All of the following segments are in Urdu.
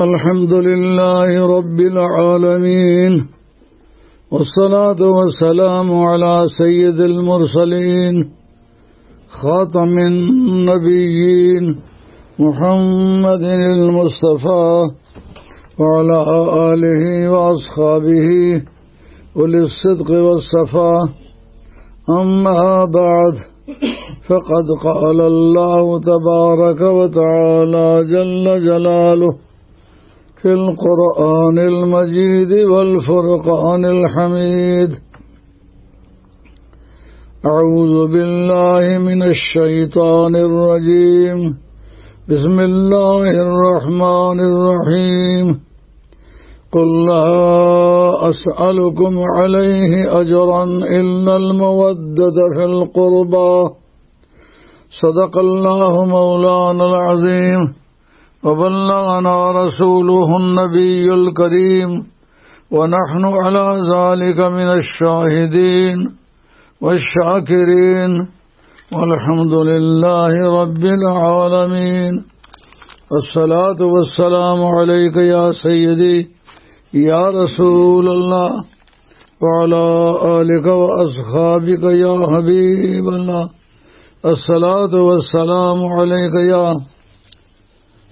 الحمد لله رب العالمين والصلاة والسلام على سيد المرسلين خاتم النبيين محمد المصطفى وعلى آله وأصحابه أولي الصدق والصفاء. أما بعد فقد قال الله تبارك وتعالى جل جلاله في القرآن المجيد والفرقان الحميد: أعوذ بالله من الشيطان الرجيم. بسم الله الرحمن الرحيم. قل لا أسألكم عليه أجرا إلا المودة في القربى. صدق الله مولانا العظيم وبلغنا رسوله النبي الكريم ونحن على ذلك من الشاهدين والشاكرين والحمد لله رب العالمين. الصلاة والسلام عليك يا سيدي يا رسول الله وعلى آلك وأصحابك يا حبيب الله. الصلاة والسلام عليك يا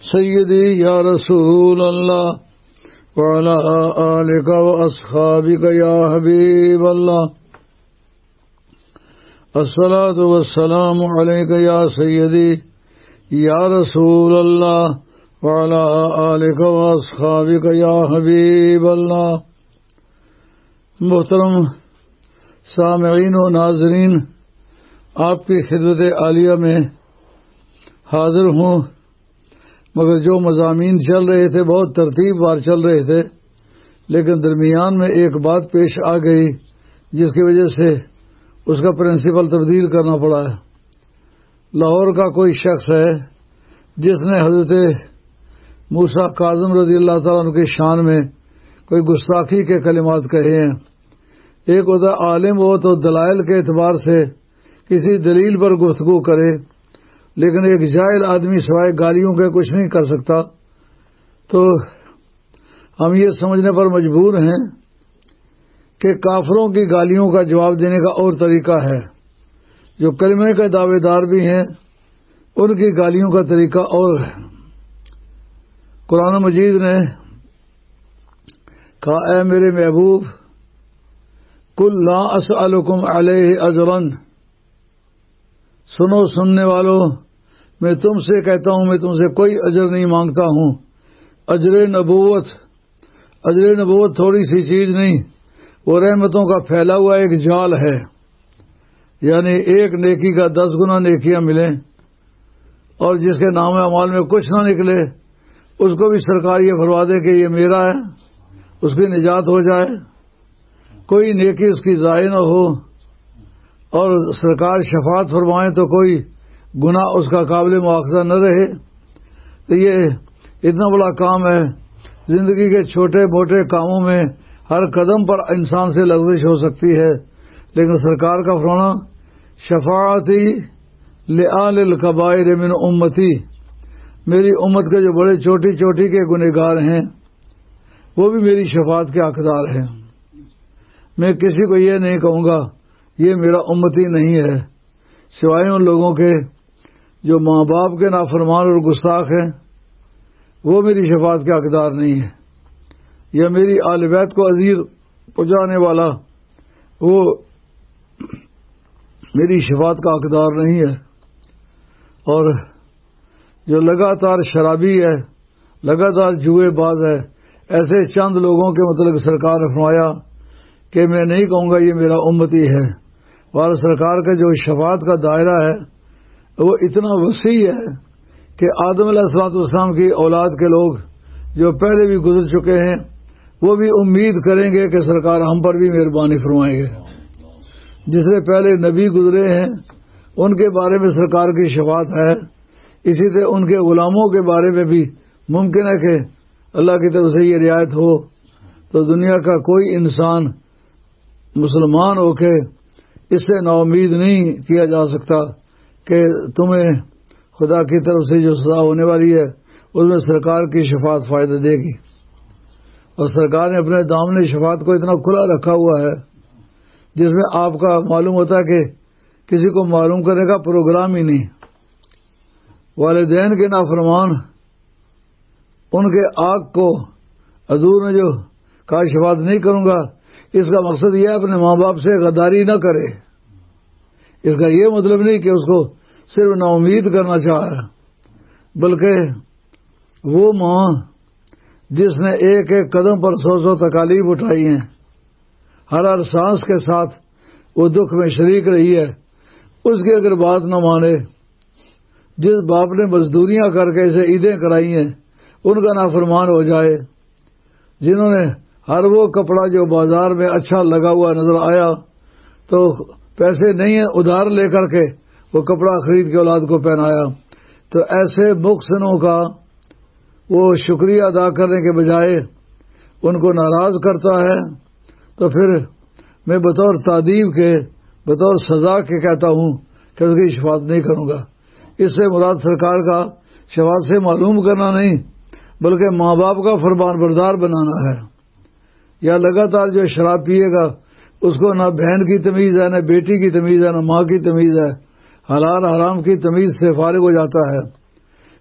سيدي يا رسول الله وعلى آلك وأصحابك يا حبيب الله. الصلاة والسلام عليك يا سيدي يا رسول الله وعلى آلك وأصحابك يا حبيب الله. محترم سامعین و ناظرین، آپ کی خدمت عالیہ میں حاضر ہوں، مگر جو مضامین چل رہے تھے بہت ترتیب وار چل رہے تھے، لیکن درمیان میں ایک بات پیش آ گئی جس کی وجہ سے اس کا پرنسپل تبدیل کرنا پڑا ہے. لاہور کا کوئی شخص ہے جس نے حضرت موسیٰ کاظم رضی اللہ تعالیٰ عنہ کی شان میں کوئی گستاخی کے کلمات کہے ہیں. ایک ہوتا عالم ہو تو دلائل کے اعتبار سے کسی دلیل پر گفتگو کرے، لیکن ایک جاہل آدمی سوائے گالیوں کے کچھ نہیں کر سکتا. تو ہم یہ سمجھنے پر مجبور ہیں کہ کافروں کی گالیوں کا جواب دینے کا اور طریقہ ہے. جو کلمے کے دعوے دار بھی ہیں ان کی گالیوں کا طریقہ اور ہے. قرآن مجید نے کہا: اے میرے محبوب، قل لا اسألکم علیہ اجرا، سنو سننے والوں، میں تم سے کہتا ہوں میں تم سے کوئی اجر نہیں مانگتا ہوں. اجر نبوت تھوڑی سی چیز نہیں، وہ رحمتوں کا پھیلا ہوا ایک جال ہے. یعنی ایک نیکی کا 10 گنا نیکیاں ملیں، اور جس کے نام اعمال میں کچھ نہ نکلے اس کو بھی سرکار یہ فرما دے کہ یہ میرا ہے، اس کی نجات ہو جائے، کوئی نیکی اس کی ضائع نہ ہو، اور سرکار شفاعت فرمائیں تو کوئی گناہ اس کا قابل مواخذہ نہ رہے. تو یہ اتنا بڑا کام ہے. زندگی کے چھوٹے موٹے کاموں میں ہر قدم پر انسان سے لغزش ہو سکتی ہے، لیکن سرکار کا فرمانا شفاعتی لآل الکبائر من امتی، میری امت کے جو بڑے چوٹی چوٹی کے گنہگار ہیں وہ بھی میری شفاعت کے حقدار ہیں. میں کسی کو یہ نہیں کہوں گا یہ میرا امتی نہیں ہے، سوائے ان لوگوں کے جو ماں باپ کے نافرمان اور گستاخ ہیں، وہ میری شفاعت کے حقدار نہیں ہے. یا میری آل بیت کو اذیت پہنچانے والا وہ میری شفاعت کا حقدار نہیں ہے. اور جو لگاتار شرابی ہے، لگاتار جوئے باز ہے، ایسے چند لوگوں کے متعلق سرکار نے فرمایا کہ میں نہیں کہوں گا یہ میرا امتی ہے. اور سرکار کا جو شفاعت کا دائرہ ہے وہ اتنا وسیع ہے کہ آدم علیہ السلام کی اولاد کے لوگ جو پہلے بھی گزر چکے ہیں وہ بھی امید کریں گے کہ سرکار ہم پر بھی مہربانی فرمائیں گے. جس سے پہلے نبی گزرے ہیں ان کے بارے میں سرکار کی شفاعت ہے، اسی طرح ان کے غلاموں کے بارے میں بھی ممکن ہے کہ اللہ کی طرف سے یہ رعایت ہو. تو دنیا کا کوئی انسان مسلمان ہو کے اس سے نا امید نہیں کیا جا سکتا کہ تمہیں خدا کی طرف سے جو سزا ہونے والی ہے اس میں سرکار کی شفاعت فائدہ دے گی. اور سرکار نے اپنے دامن شفاعت کو اتنا کھلا رکھا ہوا ہے جس میں آپ کا معلوم ہوتا ہے کہ کسی کو معلوم کرنے کا پروگرام ہی نہیں. والدین کے نافرمان ان کے آگ کو حضور نے جو کہا شفاعت نہیں کروں گا، اس کا مقصد یہ ہے اپنے ماں باپ سے غداری نہ کرے. اس کا یہ مطلب نہیں کہ اس کو صرف نا امید کرنا چاہا، بلکہ وہ ماں جس نے ایک ایک قدم پر 100 تکالیف اٹھائی ہیں، ہر سانس کے ساتھ وہ دکھ میں شریک رہی ہے، اس کی اگر بات نہ مانے، جس باپ نے مزدوریاں کر کے اسے عیدیں کرائی ہیں ان کا نافرمان ہو جائے، جنہوں نے ہر وہ کپڑا جو بازار میں اچھا لگا ہوا نظر آیا تو پیسے نہیں ہیں ادھار لے کر کے وہ کپڑا خرید کے اولاد کو پہنایا، تو ایسے محسنوں کا وہ شکریہ ادا کرنے کے بجائے ان کو ناراض کرتا ہے، تو پھر میں بطور تعدیب کے، بطور سزا کے کہتا ہوں کہ اس کی شفاعت نہیں کروں گا. اس سے مراد سرکار کا شفاعت سے معلوم کرنا نہیں بلکہ ماں باپ کا فرمان بردار بنانا ہے. یا لگاتار جو شراب پیے گا اس کو نہ بہن کی تمیز ہے، نہ بیٹی کی تمیز ہے، نہ ماں کی تمیز ہے، حلال حرام کی تمیز سے فارغ ہو جاتا ہے.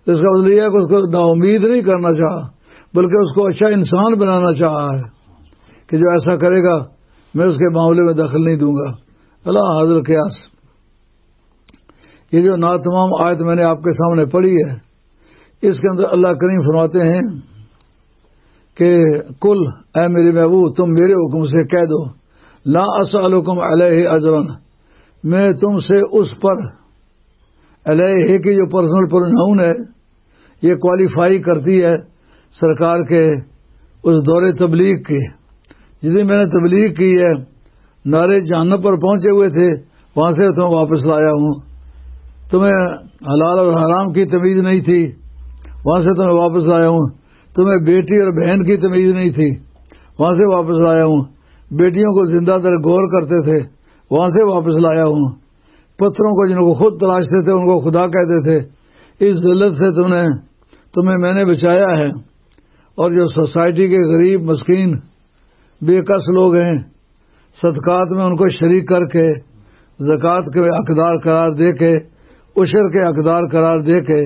اس کا مطلب یہ ہے کہ اس کو نا امید نہیں کرنا چاہا بلکہ اس کو اچھا انسان بنانا چاہا ہے کہ جو ایسا کرے گا میں اس کے معاملے میں دخل نہیں دوں گا. اللہ حاضر قیاس. یہ جو ناتمام آیت میں نے آپ کے سامنے پڑھی ہے، اس کے اندر اللہ کریم فرماتے ہیں کہ کل اے میرے محبوب تم میرے حکم سے کہہ دو لا اسألکم علیہ اجرا، میں تم سے اس پر، علیہ کی جو پرسنل پروناؤن ہے یہ کوالیفائی کرتی ہے سرکار کے اس دور تبلیغ کی. جس دن میں نے تبلیغ کی ہے، نعرے جہنم پر پہنچے ہوئے تھے، وہاں سے تمہیں واپس لایا ہوں. تمہیں حلال اور حرام کی تمیز نہیں تھی، وہاں سے تمہیں واپس لایا ہوں. تمہیں بیٹی اور بہن کی تمیز نہیں تھی، وہاں سے واپس لایا ہوں. بیٹیوں کو زندہ در گور کرتے تھے، وہاں سے واپس لایا ہوں. پتھروں کو جن کو خود تراشتے تھے ان کو خدا کہتے تھے، اس ذلت سے تمہیں میں نے بچایا ہے. اور جو سوسائٹی کے غریب مسکین بے کس لوگ ہیں، صدقات میں ان کو شریک کر کے، زکوٰۃ کے حقدار قرار دے کے، عشر کے حقدار قرار دے کے،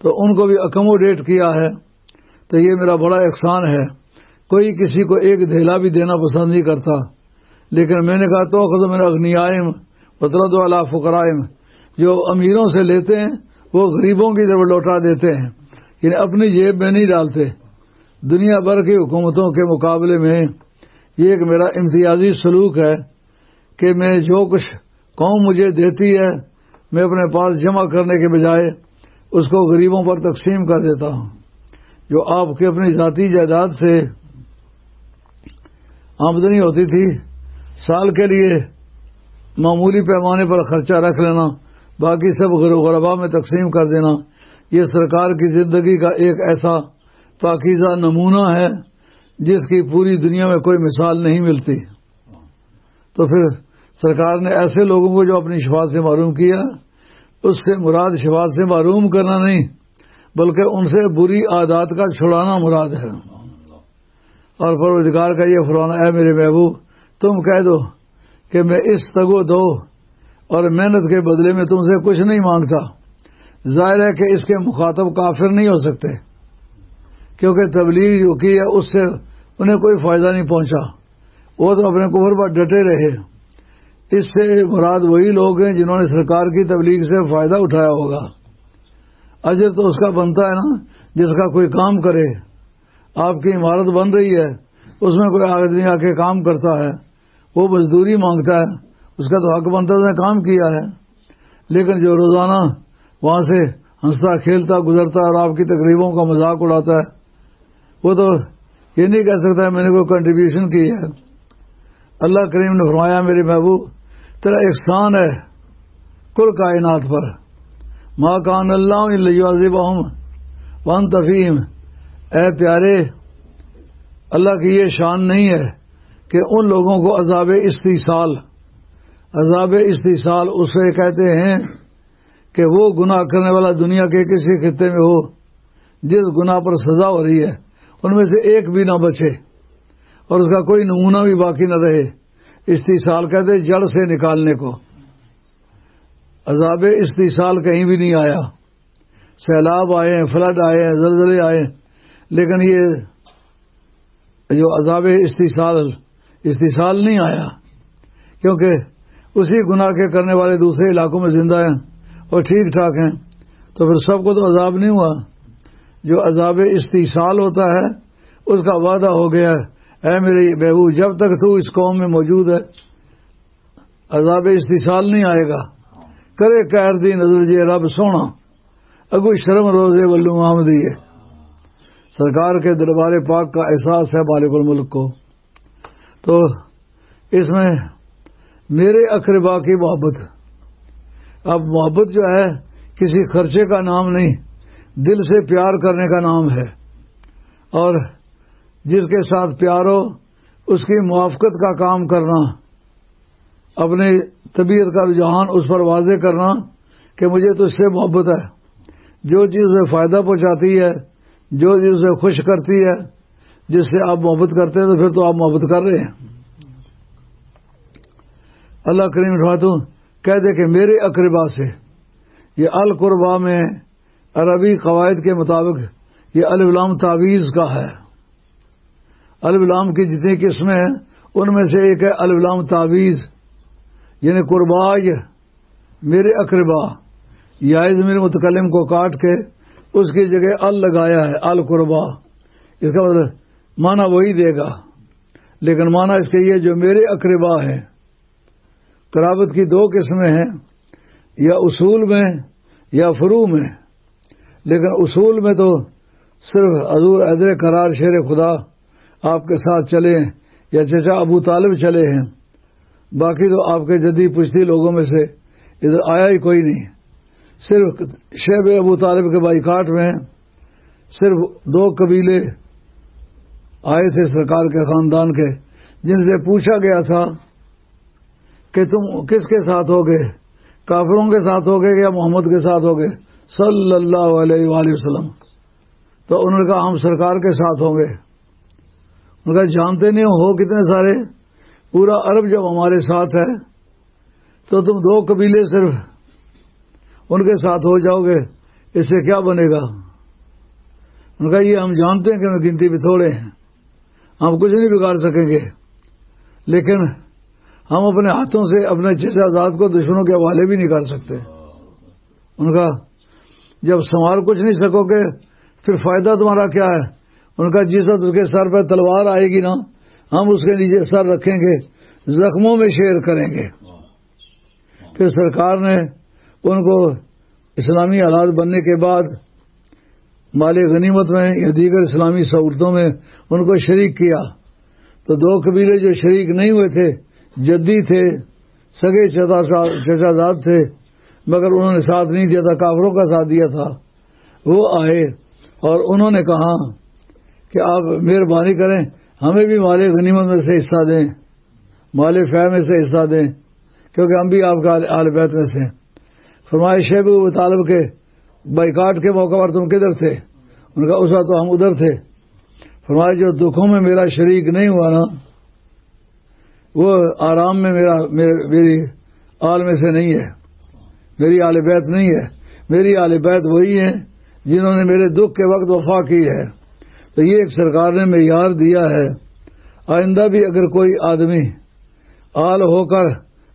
تو ان کو بھی اکموڈیٹ کیا ہے. تو یہ میرا بڑا احسان ہے. کوئی کسی کو ایک دھیلا بھی دینا پسند نہیں کرتا، لیکن میں نے کہا تو خود میں نے اغنیائم وترد علی فقرائم، جو امیروں سے لیتے ہیں وہ غریبوں کی طرف لوٹا دیتے ہیں، یعنی اپنی جیب میں نہیں ڈالتے. دنیا بھر کی حکومتوں کے مقابلے میں یہ ایک میرا امتیازی سلوک ہے کہ میں جو کچھ قوم مجھے دیتی ہے میں اپنے پاس جمع کرنے کے بجائے اس کو غریبوں پر تقسیم کر دیتا ہوں. جو آپ کی اپنی ذاتی جائیداد سے آمدنی ہوتی تھی، سال کے لیے معمولی پیمانے پر خرچہ رکھ لینا، باقی سب غربا میں تقسیم کر دینا، یہ سرکار کی زندگی کا ایک ایسا پاکیزہ نمونہ ہے جس کی پوری دنیا میں کوئی مثال نہیں ملتی. تو پھر سرکار نے ایسے لوگوں کو جو اپنی شفاعت سے محروم کیا، اس سے مراد شفاعت سے محروم کرنا نہیں بلکہ ان سے بری عادات کا چھڑانا مراد ہے. اور پروردگار کا یہ فرمانا، اے میرے محبوب تم کہہ دو کہ میں اس تگ و دو اور محنت کے بدلے میں تم سے کچھ نہیں مانگتا. ظاہر ہے کہ اس کے مخاطب کافر نہیں ہو سکتے، کیونکہ تبلیغ جو کی ہے اس سے انہیں کوئی فائدہ نہیں پہنچا، وہ تو اپنے کفر پر ڈٹے رہے. اس سے مراد وہی لوگ ہیں جنہوں نے سرکار کی تبلیغ سے فائدہ اٹھایا ہوگا. اجر تو اس کا بنتا ہے نا جس کا کوئی کام کرے. آپ کی عمارت بن رہی ہے، اس میں کوئی آدمی آ کے کام کرتا ہے، وہ مزدوری مانگتا ہے، اس کا تو حق بنتا ہے، اس نے کام کیا ہے. لیکن جو روزانہ وہاں سے ہنستا کھیلتا گزرتا ہے اور آپ کی تقریبوں کا مذاق اڑاتا ہے، وہ تو یہ نہیں کہہ سکتا ہے میں نے کوئی کنٹریبیوشن کی ہے. اللہ کریم نے فرمایا، میرے محبوب تیرا احسان ہے کل کائنات پر. ما کان اللہ لیعذبہم وانت فیہم، اے پیارے اللہ کی یہ شان نہیں ہے کہ ان لوگوں کو عذاب استیصال اسے کہتے ہیں کہ وہ گناہ کرنے والا دنیا کے کسی خطے میں ہو جس گناہ پر سزا ہو رہی ہے ان میں سے ایک بھی نہ بچے اور اس کا کوئی نمونہ بھی باقی نہ رہے. استیصال کہتے ہیں جڑ سے نکالنے کو. عذاب استیصال کہیں بھی نہیں آیا. سیلاب آئے ہیں، فلڈ آئے ہیں، زلزلے آئے، لیکن یہ جو عذاب استیصال نہیں آیا، کیونکہ اسی گناہ کے کرنے والے دوسرے علاقوں میں زندہ ہیں اور ٹھیک ٹھاک ہیں، تو پھر سب کو تو عذاب نہیں ہوا. جو عذاب استیصال ہوتا ہے اس کا وعدہ ہو گیا ہے، اے میری بہبو جب تک تو اس قوم میں موجود ہے عذاب استیصال نہیں آئے گا. کرے قہر دی نظر جے رب سونا اگو شرم روزے ولو آمدی ہے. سرکار کے دربار پاک کا احساس ہے مالک الملک کو. تو اس میں میرے اقربا کی محبت، اب محبت جو ہے کسی خرچے کا نام نہیں، دل سے پیار کرنے کا نام ہے. اور جس کے ساتھ پیار ہو اس کی موافقت کا کام کرنا، اپنی طبیعت کا رجحان اس پر واضح کرنا کہ مجھے تو اس سے محبت ہے. جو چیز اسے فائدہ پہنچاتی ہے، جو چیز اسے خوش کرتی ہے، جس سے آپ محبت کرتے ہیں تو پھر تو آپ محبت کر رہے ہیں. اللہ کریم فرماتا کہہ دے کہ میرے اقربا سے. یہ القربا میں عربی قواعد کے مطابق یہ الف لام تعویض کا ہے. الف لام کی جتنی قسمیں ہیں ان میں سے ایک ہے الف لام تعویض، یعنی قربا میرے اقربا، یا ضمیر متکلم کو کاٹ کے اس کی جگہ ال لگایا ہے، القربا. اس کا مطلب معنی وہی دے گا، لیکن معنی اس کے یہ جو میرے اقربا ہے. قرابت کی دو قسمیں ہیں، یا اصول میں یا فروع میں. لیکن اصول میں تو صرف حضور حیدر قرار شیر خدا آپ کے ساتھ چلے ہیں یا چچا ابو طالب چلے ہیں، باقی تو آپ کے جدی پشتی لوگوں میں سے ادھر آیا ہی کوئی نہیں. صرف شیب ابو طالب کے بائیکاٹ میں صرف 2 قبیلے آئے تھے سرکار کے خاندان کے، جن سے پوچھا گیا تھا کہ تم کس کے ساتھ ہوگے، کافروں کے ساتھ ہوگے یا محمد کے ساتھ ہوگے صلی اللہ علیہ وآلہ وسلم. تو انہوں نے کہا ہم سرکار کے ساتھ ہوں گے. انہوں نے کہا جانتے نہیں ہو کتنے سارے، پورا عرب جب ہمارے ساتھ ہے تو تم 2 قبیلے صرف ان کے ساتھ ہو جاؤ گے، اس سے کیا بنے گا؟ انہوں نے کہا یہ ہم جانتے ہیں کہ میں گنتی بھی تھوڑے ہیں، ہم کچھ نہیں بگاڑ سکیں گے، لیکن ہم اپنے ہاتھوں سے اپنے چچا زاد کو دشمنوں کے حوالے بھی نہیں کر سکتے. ان کا جب سنوار کچھ نہیں سکو گے پھر فائدہ تمہارا کیا ہے؟ ان کا جس وقت اس کے سر پہ تلوار آئے گی نا، ہم اس کے نیچے سر رکھیں گے، زخموں میں شیر کریں گے. پھر سرکار نے ان کو اسلامی حالات بننے کے بعد مال غنیمت میں یا دیگر اسلامی سہولتوں میں ان کو شریک کیا. تو 2 قبیلے جو شریک نہیں ہوئے تھے، جدی تھے، سگے چچا زاد تھے، مگر انہوں نے ساتھ نہیں دیا تھا، کافروں کا ساتھ دیا تھا. وہ آئے اور انہوں نے کہا کہ آپ مہربانی کریں ہمیں بھی مال غنیمت میں سے حصہ دیں، مال فہ میں سے حصہ دیں، کیونکہ ہم بھی آپ کا آل بیت میں سے. فرمائے شیب ابو طالب کے بائیکاٹ کے موقع پر تم کدھر تھے؟ ان کا اس وقت تو ہم ادھر تھے. فرمائے جو دکھوں میں میرا شریک نہیں ہوا نا، وہ آرام میں میری آل میں سے نہیں ہے، میری آل بیت نہیں ہے. میری آل بیت وہی ہیں جنہوں نے میرے دکھ کے وقت وفا کی ہے. تو یہ ایک سرکار نے معیار دیا ہے. آئندہ بھی اگر کوئی آدمی آل ہو کر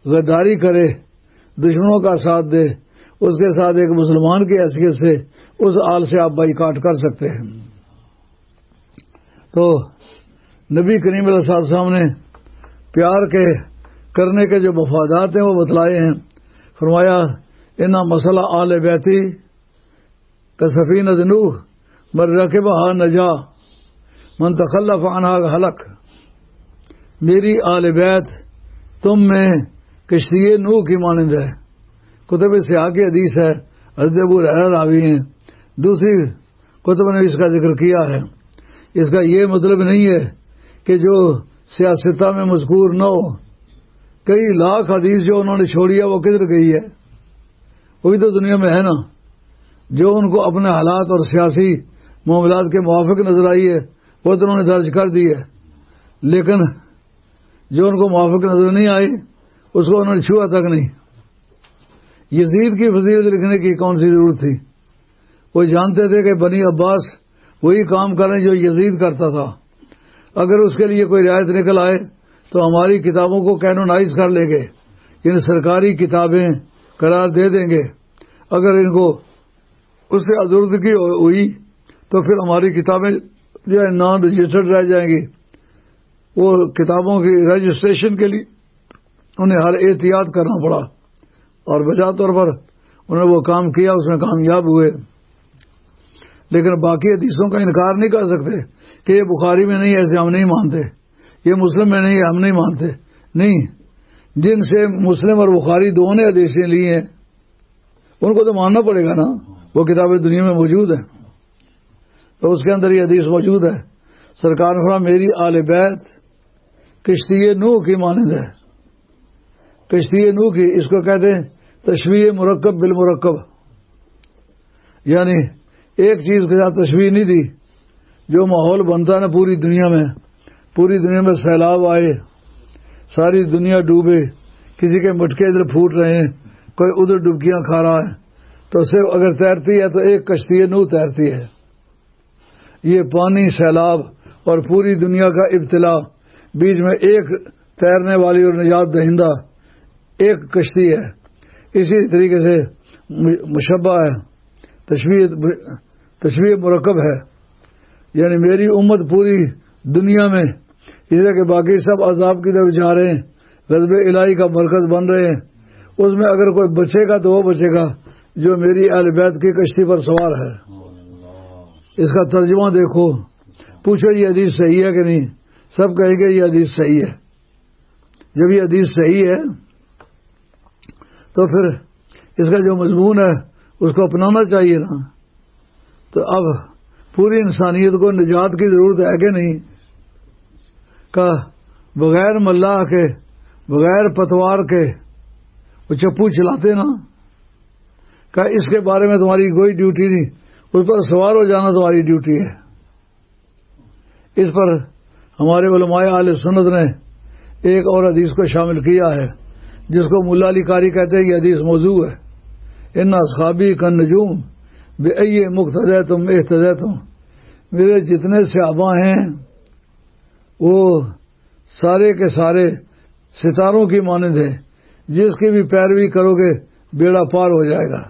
غداری کرے، دشمنوں کا ساتھ دے، اس کے ساتھ ایک مسلمان کی حیثیت سے اس آل سے آپ بائیکاٹ کر سکتے ہیں. تو نبی کریم علیہ السلام نے پیار کے کرنے کے جو مفادات ہیں وہ بتلائے ہیں. فرمایا انا مسئلہ آل بیتی کا سفینۃ نوح من رکبہا نجا من تخلف عنہا ہلک. میری آل بیت تم میں کشتی نوح کی مانند ہے. کتب سیاہ کی حدیث ہے، حضرت ابو ہریرہ راوی ہیں، دوسری کتب نے اس کا ذکر کیا ہے. اس کا یہ مطلب نہیں ہے کہ جو سیاستہ میں مذکور نہ ہو. کئی لاکھ حدیث جو انہوں نے چھوڑی ہے وہ کدھر گئی ہے؟ وہ بھی تو دنیا میں ہے نا. جو ان کو اپنے حالات اور سیاسی معاملات کے موافق نظر آئی ہے وہ تو انہوں نے درج کر دی ہے، لیکن جو ان کو موافق نظر نہیں آئی اس کو انہوں نے چھوا تک نہیں۔ یزید کی فضیلت لکھنے کی کون سی ضرورت تھی؟ وہ جانتے تھے کہ بنی عباس وہی کام کریں جو یزید کرتا تھا، اگر اس کے لیے کوئی رعایت نکل آئے تو ہماری کتابوں کو کینونائز کر لیں گے، یعنی سرکاری کتابیں قرار دے دیں گے۔ اگر ان کو اس سے آزردگی ہوئی تو پھر ہماری کتابیں جو ہے نان رجسٹرڈ رہ جائیں گی۔ وہ کتابوں کی رجسٹریشن کے لیے انہیں ہر احتیاط کرنا پڑا، اور بجا طور پر انہوں نے وہ کام کیا، اس میں کامیاب ہوئے۔ لیکن باقی حدیثوں کا انکار نہیں کر سکتے کہ یہ بخاری میں نہیں، ایسے ہم نہیں مانتے، یہ مسلم میں نہیں، ہم نہیں مانتے۔ نہیں، جن سے مسلم اور بخاری دونوں نے حدیثیں لی ہیں ان کو تو ماننا پڑے گا نا، وہ کتابیں دنیا میں موجود ہیں، تو اس کے اندر یہ حدیث موجود ہے۔ سرکار نے فرمایا میری آل بیت کشتی نوح کی مانند ہے۔ کشتی نوح کی، اس کو کہتے ہیں تشبیہ مرکب بالمرکب، یعنی ایک چیز کے ساتھ تشبیہ نہیں دی۔ جو ماحول بنتا ہے نا پوری دنیا میں سیلاب آئے، ساری دنیا ڈوبے، کسی کے مٹکے ادھر پھوٹ رہے ہیں، کوئی ادھر ڈبکیاں کھا رہا ہے، تو صرف اگر تیرتی ہے تو ایک کشتی نوح تیرتی ہے۔ یہ پانی، سیلاب اور پوری دنیا کا ابتلا، بیچ میں ایک تیرنے والی اور نجات دہندہ ایک کشتی ہے۔ اسی طریقے سے مشبہ ہے، تشبیہ مرکب ہے، یعنی میری امت پوری دنیا میں اس طرح کے باقی سب عذاب کی طرف جا رہے ہیں، غضب الہی کا مرکز بن رہے ہیں، اس میں اگر کوئی بچے گا تو وہ بچے گا جو میری اہل بیت کی کشتی پر سوار ہے۔ اس کا ترجمہ دیکھو، پوچھو یہ حدیث صحیح ہے کہ نہیں، سب کہیں گے یہ حدیث صحیح ہے۔ جب یہ حدیث صحیح ہے تو پھر اس کا جو مضمون ہے اس کو اپنانا چاہیے نا۔ تو اب پوری انسانیت کو نجات کی ضرورت ہے کہ نہیں؟ کہ بغیر ملاح کے، بغیر پتوار کے وہ چپو چلاتے نا، کہ اس کے بارے میں تمہاری کوئی ڈیوٹی نہیں، اس پر سوار ہو جانا تمہاری ڈیوٹی ہے۔ اس پر ہمارے علماء اہل سنت نے ایک اور حدیث کو شامل کیا ہے جس کو ملا علی قاری کہتے ہیں یہ حدیث موضوع ہے۔ ان اصحابی کن نجوم بأی مقتدیتم اہتدیتم، میرے جتنے صحابہ ہیں وہ سارے کے سارے ستاروں کی مانند ہیں، جس کی بھی پیروی کرو گے بیڑا پار ہو جائے گا۔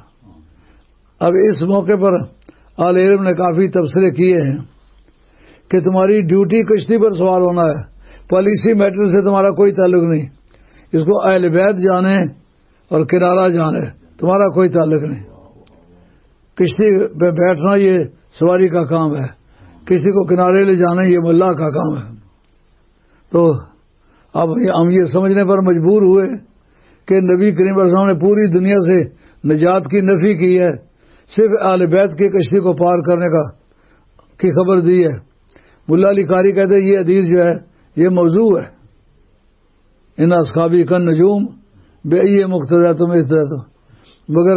اب اس موقع پر اہل علم نے کافی تبصرے کیے ہیں کہ تمہاری ڈیوٹی کشتی پر سوار ہونا ہے، پالیسی میٹر سے تمہارا کوئی تعلق نہیں، اس کو اہل بیت جانے اور کنارہ جانے، تمہارا کوئی تعلق نہیں۔ کشتی پہ بیٹھنا یہ سواری کا کام ہے، کسی کو کنارے لے جانا یہ ملا کا کام ہے۔ تو اب ہم یہ سمجھنے پر مجبور ہوئے کہ نبی کریم صلی اللہ علیہ وسلم نے پوری دنیا سے نجات کی نفی کی ہے، صرف اہل بیت کی کشتی کو پار کرنے کی خبر دی ہے۔ ملا علی قاری کہتے ہیں یہ حدیث جو ہے یہ موضوع ہے۔ ان اصحابی کن نجوم بأی مقتدیتم اہتدیتم، مگر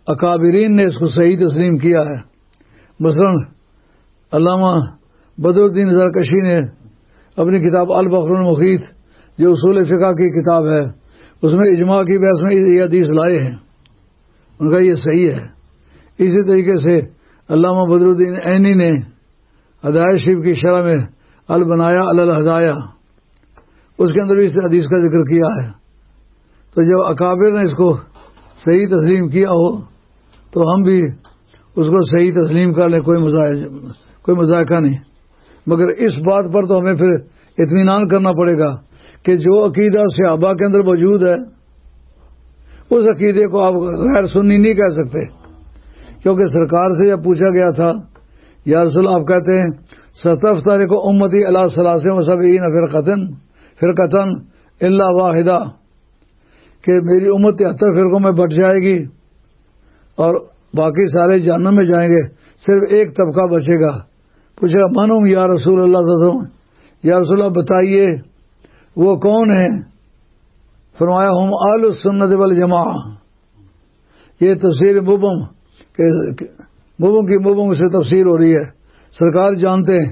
اکابرین نے اس کو صحیح تسلیم کیا ہے۔ مثلا علامہ بدر الدین زرکشی نے اپنی کتاب البحر المحیط جو اصول فقہ کی کتاب ہے اس میں اجماع کی بحث میں یہ حدیث لائے ہیں، ان کا یہ صحیح ہے۔ اسی طریقے سے علامہ بدر الدین عینی نے ہدایت شریف کی شرح میں البنایا علی الہدایہ اس کے اندر بھی اس حدیث کا ذکر کیا ہے۔ تو جب اکابر نے اس کو صحیح تسلیم کیا ہو تو ہم بھی اس کو صحیح تسلیم کر لیں، کوئی مذائقہ نہیں۔ مگر اس بات پر تو ہمیں پھر اطمینان کرنا پڑے گا کہ جو عقیدہ صحابہ کے اندر موجود ہے اس عقیدے کو آپ غیر سنی نہیں کہہ سکتے، کیونکہ سرکار سے جب پوچھا گیا تھا یا رسول آپ کہتے ہیں ستفترق امتی علی 73 فرقۃ الا واحدہ، کہ میری امت 73 فرقوں میں بٹ جائے گی اور باقی سارے جہنم میں جائیں گے، صرف ایک طبقہ بچے گا۔ پوچھا من ہم یا رسول اللہ صلی اللہ علیہ وسلم، یا رسول اللہ بتائیے وہ کون ہیں؟ فرمایا ہم اہل السنت والجماعہ۔ یہ تفسیر مبہم کہ مبہم کی مبہم سے تفسیر ہو رہی ہے، سرکار جانتے ہیں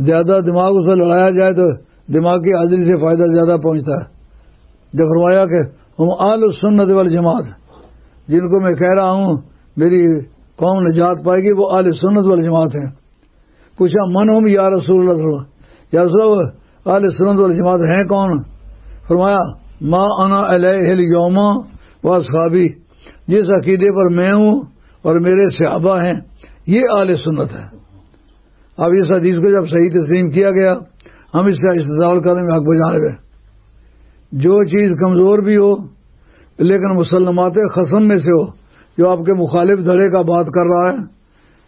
زیادہ دماغ اس سے لڑایا جائے تو دماغ کی حاضری سے فائدہ زیادہ پہنچتا ہے. جب فرمایا کہ ہم اہل السنت والجماعت، جن کو میں کہہ رہا ہوں میری قوم نجات پائے گی، وہ اہل سنت والجماعت ہیں. پوچھا من ہم یا رسول اللہ صلی اللہ علیہ وسلم، یا رسول اللہ اہل سنت والجماعت ہیں کون؟ فرمایا ما انا علیہ الیوم و اصحابی، جس عقیدے پر میں ہوں اور میرے صحابہ ہیں یہ اہل سنت ہے. اب اس حدیث کو جب صحیح تسلیم کیا گیا ہم اس کا استدلال کرنے میں حق بجانب ہے. جو چیز کمزور بھی ہو لیکن مسلمات خصم میں سے ہو، جو آپ کے مخالف دھڑے کا بات کر رہا ہے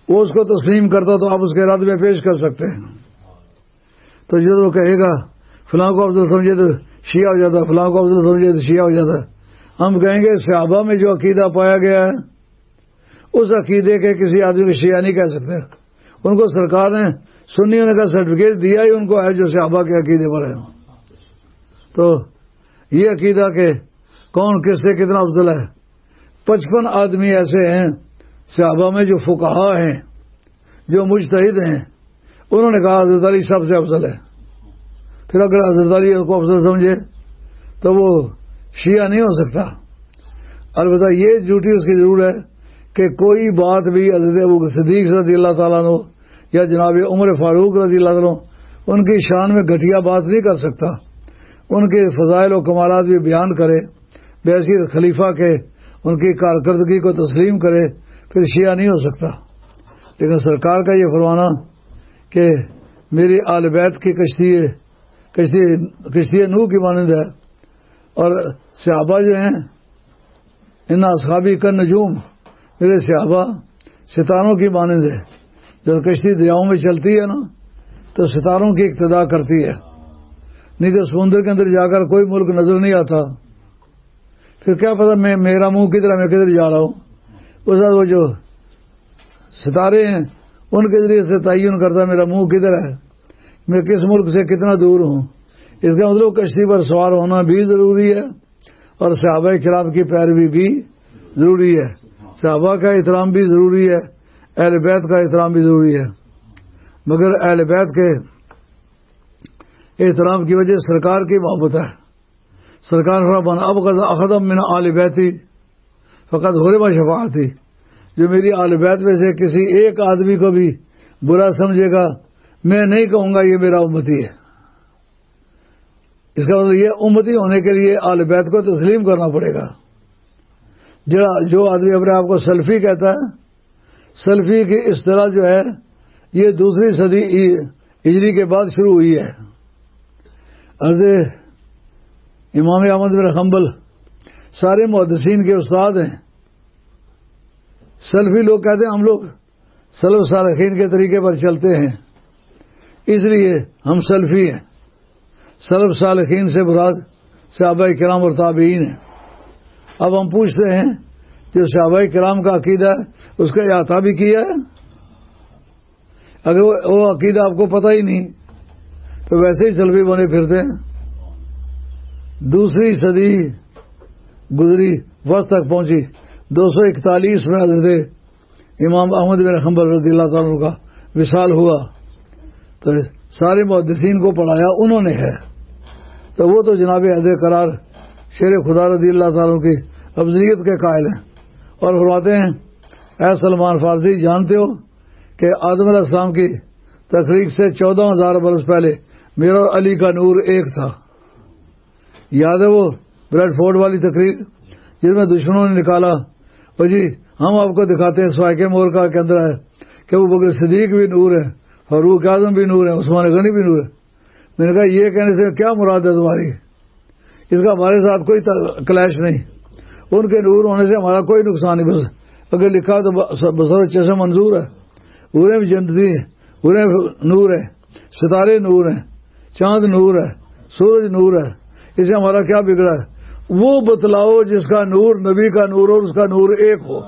وہ اس کو تسلیم کرتا تو آپ اس کے رد میں پیش کر سکتے ہیں. تو جو وہ کہے گا فلاں کو افضل سمجھے تو شیعہ ہو جاتا، فلاں کو افضل سمجھے تو شیعہ ہو جاتا. ہم کہیں گے صحابہ میں جو عقیدہ پایا گیا ہے اس عقیدے کے کسی آدمی کو شیعہ نہیں کہہ سکتے. ان کو سرکار نے سنی ہونے کا سرٹیفکیٹ دیا ہی ان کو ہے جو صحابہ کے عقیدے پر ہے. تو یہ عقیدہ کہ کون کس سے کتنا افضل ہے، 55 آدمی ایسے ہیں صحابہ میں جو فقہا ہیں، جو مجتہد ہیں، انہوں نے کہا حضرت علی سب سے افضل ہے. پھر اگر حضرت علی کو افضل سمجھے تو وہ شیعہ نہیں ہو سکتا. البتہ یہ ڈیوٹی اس کی ضرور ہے کہ کوئی بات بھی حضرت ابو صدیق رضی اللہ تعالیٰ عنہ یا جناب عمر فاروق رضی اللہ عنہ ان کی شان میں گھٹیا بات نہیں کر سکتا. ان کے فضائل و کمالات بھی بیان کرے، بحیثیت خلیفہ کے ان کی کارکردگی کو تسلیم کرے، پھر شیعہ نہیں ہو سکتا. لیکن سرکار کا یہ فرمانا کہ میری آل بیت کی کشتی نوح کی مانند ہے اور صحابہ جو ہیں ان اصحابی کا نجوم، میرے صحابہ ستاروں کی مانند ہے. جب کشتی دریاؤں میں چلتی ہے نا تو ستاروں کی اقتدا کرتی ہے، نہیں تو سمندر کے اندر جا کر کوئی ملک نظر نہیں آتا. پھر کیا پتا میرا منہ کدھر ہے، میں کدھر جا رہا ہوں. اس وہ جو ستارے ہیں ان کے ذریعے سے تعین کرتا ہے میرا منہ کدھر ہے، میں کس ملک سے کتنا دور ہوں. اس کا مطلب کشتی پر سوار ہونا بھی ضروری ہے اور صحابہ کرام کی پیروی بھی ضروری ہے. صحابہ کا احترام بھی ضروری ہے، اہل بیت کا احترام بھی ضروری ہے. مگر اہل بیت کے احترام کی وجہ سرکار کی محبت ہے. سرکار فرمان ابغض احد من آل بیتی فقط حرم شفاعتی، جو میری آل بیت میں سے کسی ایک آدمی کو بھی برا سمجھے گا میں نہیں کہوں گا یہ میرا امتی ہے. اس کا مطلب یہ امتی ہونے کے لیے آل بیت کو تسلیم کرنا پڑے گا. جو آدمی اپنے آپ کو سلفی کہتا ہے، سلفی کی اصطلاح جو ہے یہ 2 صدی ہجری کے بعد شروع ہوئی ہے. حضرت امام احمد بن حنبل سارے محدثین کے استاد ہیں. سلفی لوگ کہتے ہیں ہم لوگ سلف صالحین کے طریقے پر چلتے ہیں، اس لیے ہم سلفی ہیں. سلف صالحین سے مراد صحابہ کرام اور تابعین ہیں. اب ہم پوچھتے ہیں جو صحابہ کرام کا عقیدہ ہے اس کا احاطہ بھی کیا ہے؟ اگر وہ عقیدہ آپ کو پتہ ہی نہیں تو ویسے ہی سلفی بنے پھرتے ہیں. 2 صدی گزری وسط تک پہنچی، 241 میں حضرت امام احمد بن حنبل رضی اللہ تعالیٰ عنہ کا وصال ہوا. تو سارے محدثین کو پڑھایا انہوں نے ہے. تو وہ تو جناب حضرت قرار شیر خدا رضی اللہ تعالیٰ عنہ کی افضلیت کے قائل ہیں اور فرماتے ہیں اے سلمان فارسی، جانتے ہو کہ آدم علیہ السلام کی تخلیق سے 14,000 برس پہلے میرا اور علی کا نور ایک تھا. یاد ہے وہ بریڈ فورڈ والی تقریر جس میں دشمنوں نے نکالا، وہ جی ہم آپ کو دکھاتے ہیں سوائے مورکا کے اندر ہے کہ وہ بکر صدیق بھی نور ہے، فاروق اعظم بھی نور ہے، عثمان غنی بھی نور ہے. میں نے کہا یہ کہنے سے کیا مراد ہے تمہاری؟ اس کا ہمارے ساتھ کوئی کلیش نہیں، ان کے نور ہونے سے ہمارا کوئی نقصان نہیں. بس اگر لکھا تو بصر چشم منظور ہے. انہیں بھی جنتی ہے، انہیں نور ہے، ستارے نور ہیں، چاند نور ہے، سورج نور ہے، اس سے ہمارا کیا بگڑا ہے؟ وہ بتلاؤ جس کا نور نبی کا نور اور اس کا نور ایک ہو.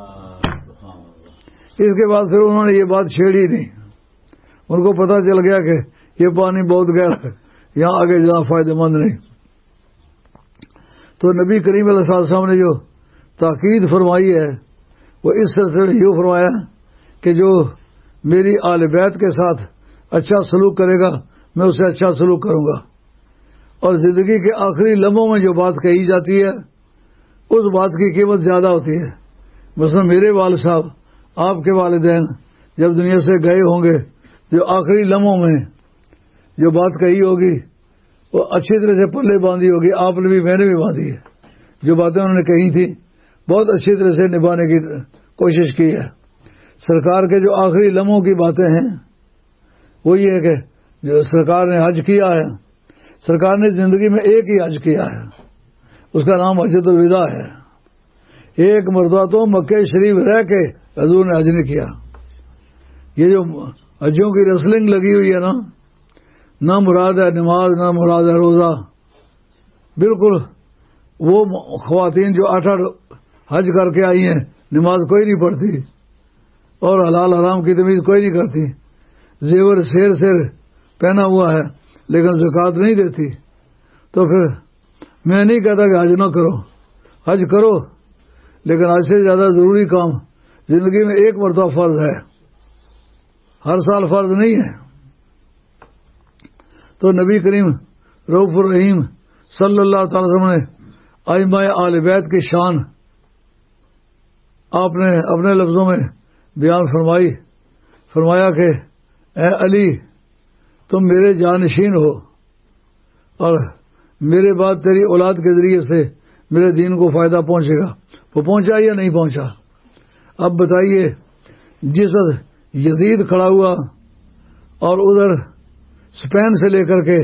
اس کے بعد پھر انہوں نے یہ بات چھیڑی نہیں. ان کو پتہ چل گیا کہ یہ پانی بہت گہرا ہے، یہاں آگے جانا فائدہ مند نہیں. تو نبی کریم علیہ السلام نے جو تاکید فرمائی ہے وہ اس سلسلے میں یوں فرمایا کہ جو میری آل بیت کے ساتھ اچھا سلوک کرے گا میں اسے اچھا سلوک کروں گا، اور زندگی کے آخری لمحوں میں جو بات کہی جاتی ہے اس بات کی قیمت زیادہ ہوتی ہے۔ مثلا میرے والد صاحب، آپ کے والدین جب دنیا سے گئے ہوں گے، جو آخری لمحوں میں جو بات کہی ہوگی وہ اچھی طرح سے پلے باندھی ہوگی، آپ نے بھی میں نے بھی باندھی ہے۔ جو باتیں انہوں نے کہی تھی بہت اچھی طرح سے نبھانے کی کوشش کی ہے۔ سرکار کے جو آخری لمحوں کی باتیں ہیں وہ یہ ہے کہ جو سرکار نے حج کیا ہے، سرکار نے زندگی میں ایک ہی حج کیا ہے، اس کا نام حجۃ الوداع ہے۔ ایک مرتبہ تو مکہ شریف رہ کے حضور نے حج نہیں کیا۔ یہ جو حجوں کی رسلنگ لگی ہوئی ہے نا، نہ مراد ہے نماز، نہ مراد ہے روزہ، بالکل وہ خواتین جو 8 حج کر کے آئی ہیں نماز کوئی نہیں پڑھتی اور حلال حرام کی تمیز کوئی نہیں کرتی، زیور سیر پہنا ہوا ہے لیکن زکوٰۃ نہیں دیتی۔ تو پھر میں نہیں کہتا کہ حج نہ کرو، حج کرو، لیکن حج سے زیادہ ضروری کام زندگی میں ایک مرتبہ فرض ہے، ہر سال فرض نہیں ہے۔ تو نبی کریم رؤوف الرحیم صلی اللہ تعالی وسلم نے ائمہ آل بیت کی شان آپ نے اپنے لفظوں میں بیان فرمایا کہ اے علی تم میرے جانشین ہو اور میرے بعد تیری اولاد کے ذریعے سے میرے دین کو فائدہ پہنچے گا۔ وہ پہنچا یا نہیں پہنچا؟ اب بتائیے، جس وقت یزید کھڑا ہوا اور ادھر اسپین سے لے کر کے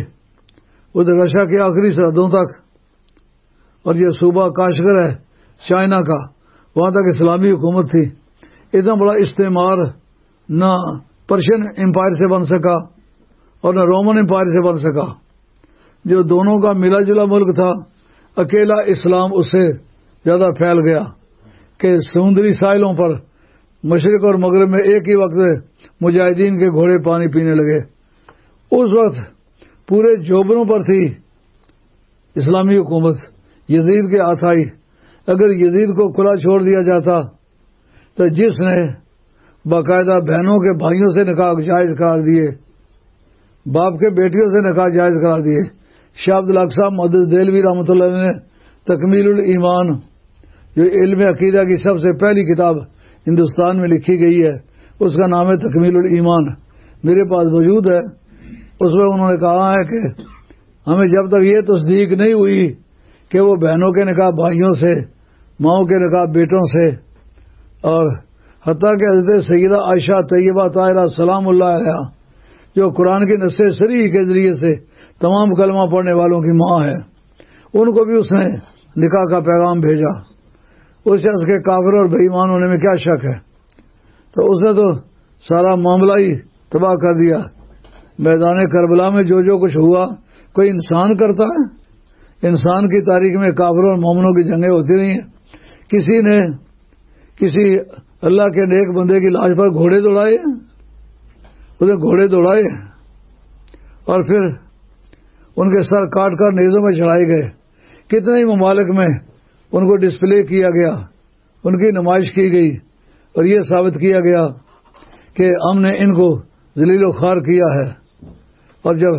ادھر رشیا کی آخری سرحدوں تک، اور یہ صوبہ کاشغر ہے چائنا کا، وہاں تک اسلامی حکومت تھی، اتنا بڑا استعمار نہ پرشین امپائر سے بن سکا اور نہ رومن امپائر سے بن سکا۔ جو دونوں کا ملا جلا ملک تھا، اکیلا اسلام اس سے زیادہ پھیل گیا کہ سمندری ساحلوں پر مشرق اور مغرب میں ایک ہی وقت مجاہدین کے گھوڑے پانی پینے لگے۔ اس وقت پورے جوبنوں پر تھی اسلامی حکومت، یزید کے ہاتھ آئی۔ اگر یزید کو کھلا چھوڑ دیا جاتا تو جس نے باقاعدہ بہنوں کے بھائیوں سے نکاح جائز قرار دیے، باپ کے بیٹیوں سے نکاح جائز قرار دیے، شاہ عبد الحق صاحب محدث دہلوی رحمۃ اللہ علیہ نے تکمیل الایمان، جو علم عقیدہ کی سب سے پہلی کتاب ہندوستان میں لکھی گئی ہے، اس کا نام ہے تکمیل الایمان، میرے پاس موجود ہے۔ اس میں انہوں نے کہا ہے کہ ہمیں جب تک یہ تصدیق نہیں ہوئی کہ وہ بہنوں کے نکاح بھائیوں سے، ماؤں کے نکاح بیٹوں سے، اور حتیٰ کہ حضرت سیدہ عائشہ طیبہ طاہرہ سلام اللہ علیہا جو قرآن کی نص صریح کے ذریعے سے تمام کلمہ پڑھنے والوں کی ماں ہے، ان کو بھی اس نے نکاح کا پیغام بھیجا۔ اس شخص کے کافر اور بے ایمان ہونے میں کیا شک ہے؟ تو اس نے تو سارا معاملہ ہی تباہ کر دیا۔ میدان کربلا میں جو کچھ ہوا کوئی انسان کرتا ہے؟ انسان کی تاریخ میں کافروں اور مومنوں کی جنگیں ہوتی نہیں ہیں۔ کسی نے کسی اللہ کے نیک بندے کی لاش پر گھوڑے دوڑائے، اسے گھوڑے دوڑائے اور پھر ان کے سر کاٹ کر نیزوں میں چڑھائے گئے۔ کتنے ہی ممالک میں ان کو ڈسپلے کیا گیا، ان کی نمائش کی گئی اور یہ ثابت کیا گیا کہ ہم نے ان کو ذلیل و خوار کیا ہے۔ اور جب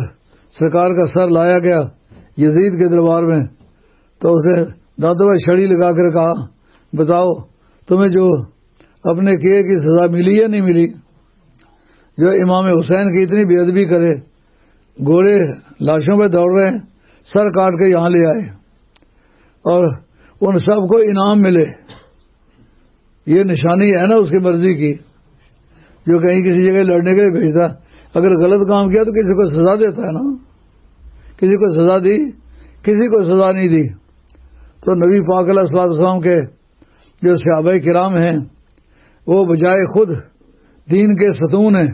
سرکار کا سر لایا گیا یزید کے دربار میں تو اسے دانتوں میں چھڑی لگا کر کہا، بتاؤ تمہیں جو اپنے کیے کی سزا ملی یا نہیں ملی؟ جو امام حسین کی اتنی بے ادبی کرے، گھوڑے لاشوں پہ دوڑ رہے ہیں، سر کاٹ کے یہاں لے آئے اور ان سب کو انعام ملے، یہ نشانی ہے نا اس کی مرضی کی۔ جو کہیں کسی جگہ لڑنے کے لیے بھیجتا، اگر غلط کام کیا تو کسی کو سزا دیتا ہے نا، کسی کو سزا دی، کسی کو سزا نہیں دی۔ تو نبی پاک علیہ الصلوۃ والسلام کے جو صحابہ کرام ہیں وہ بجائے خود دین کے ستون ہیں،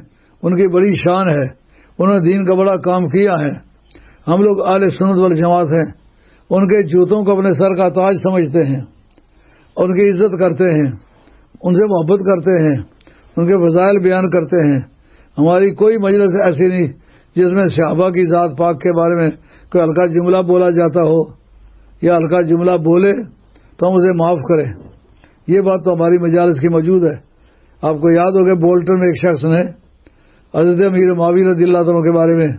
ان کی بڑی شان ہے، انہوں نے دین کا بڑا کام کیا ہے۔ ہم لوگ اہل سنت والجماعت ہیں، ان کے جوتوں کو اپنے سر کا تاج سمجھتے ہیں، ان کی عزت کرتے ہیں، ان سے محبت کرتے ہیں، ان کے فضائل بیان کرتے ہیں۔ ہماری کوئی مجلس ایسی نہیں جس میں صحابہ کی ذات پاک کے بارے میں کوئی ہلکا جملہ بولا جاتا ہو، یا ہلکا جملہ بولے تو ہم اسے معاف کریں۔ یہ بات تو ہماری مجالس کی موجود ہے۔ آپ کو یاد ہوگا بولٹن میں ایک شخص نے حضرت امیر معاویہ رضی اللہ عنہ کے بارے میں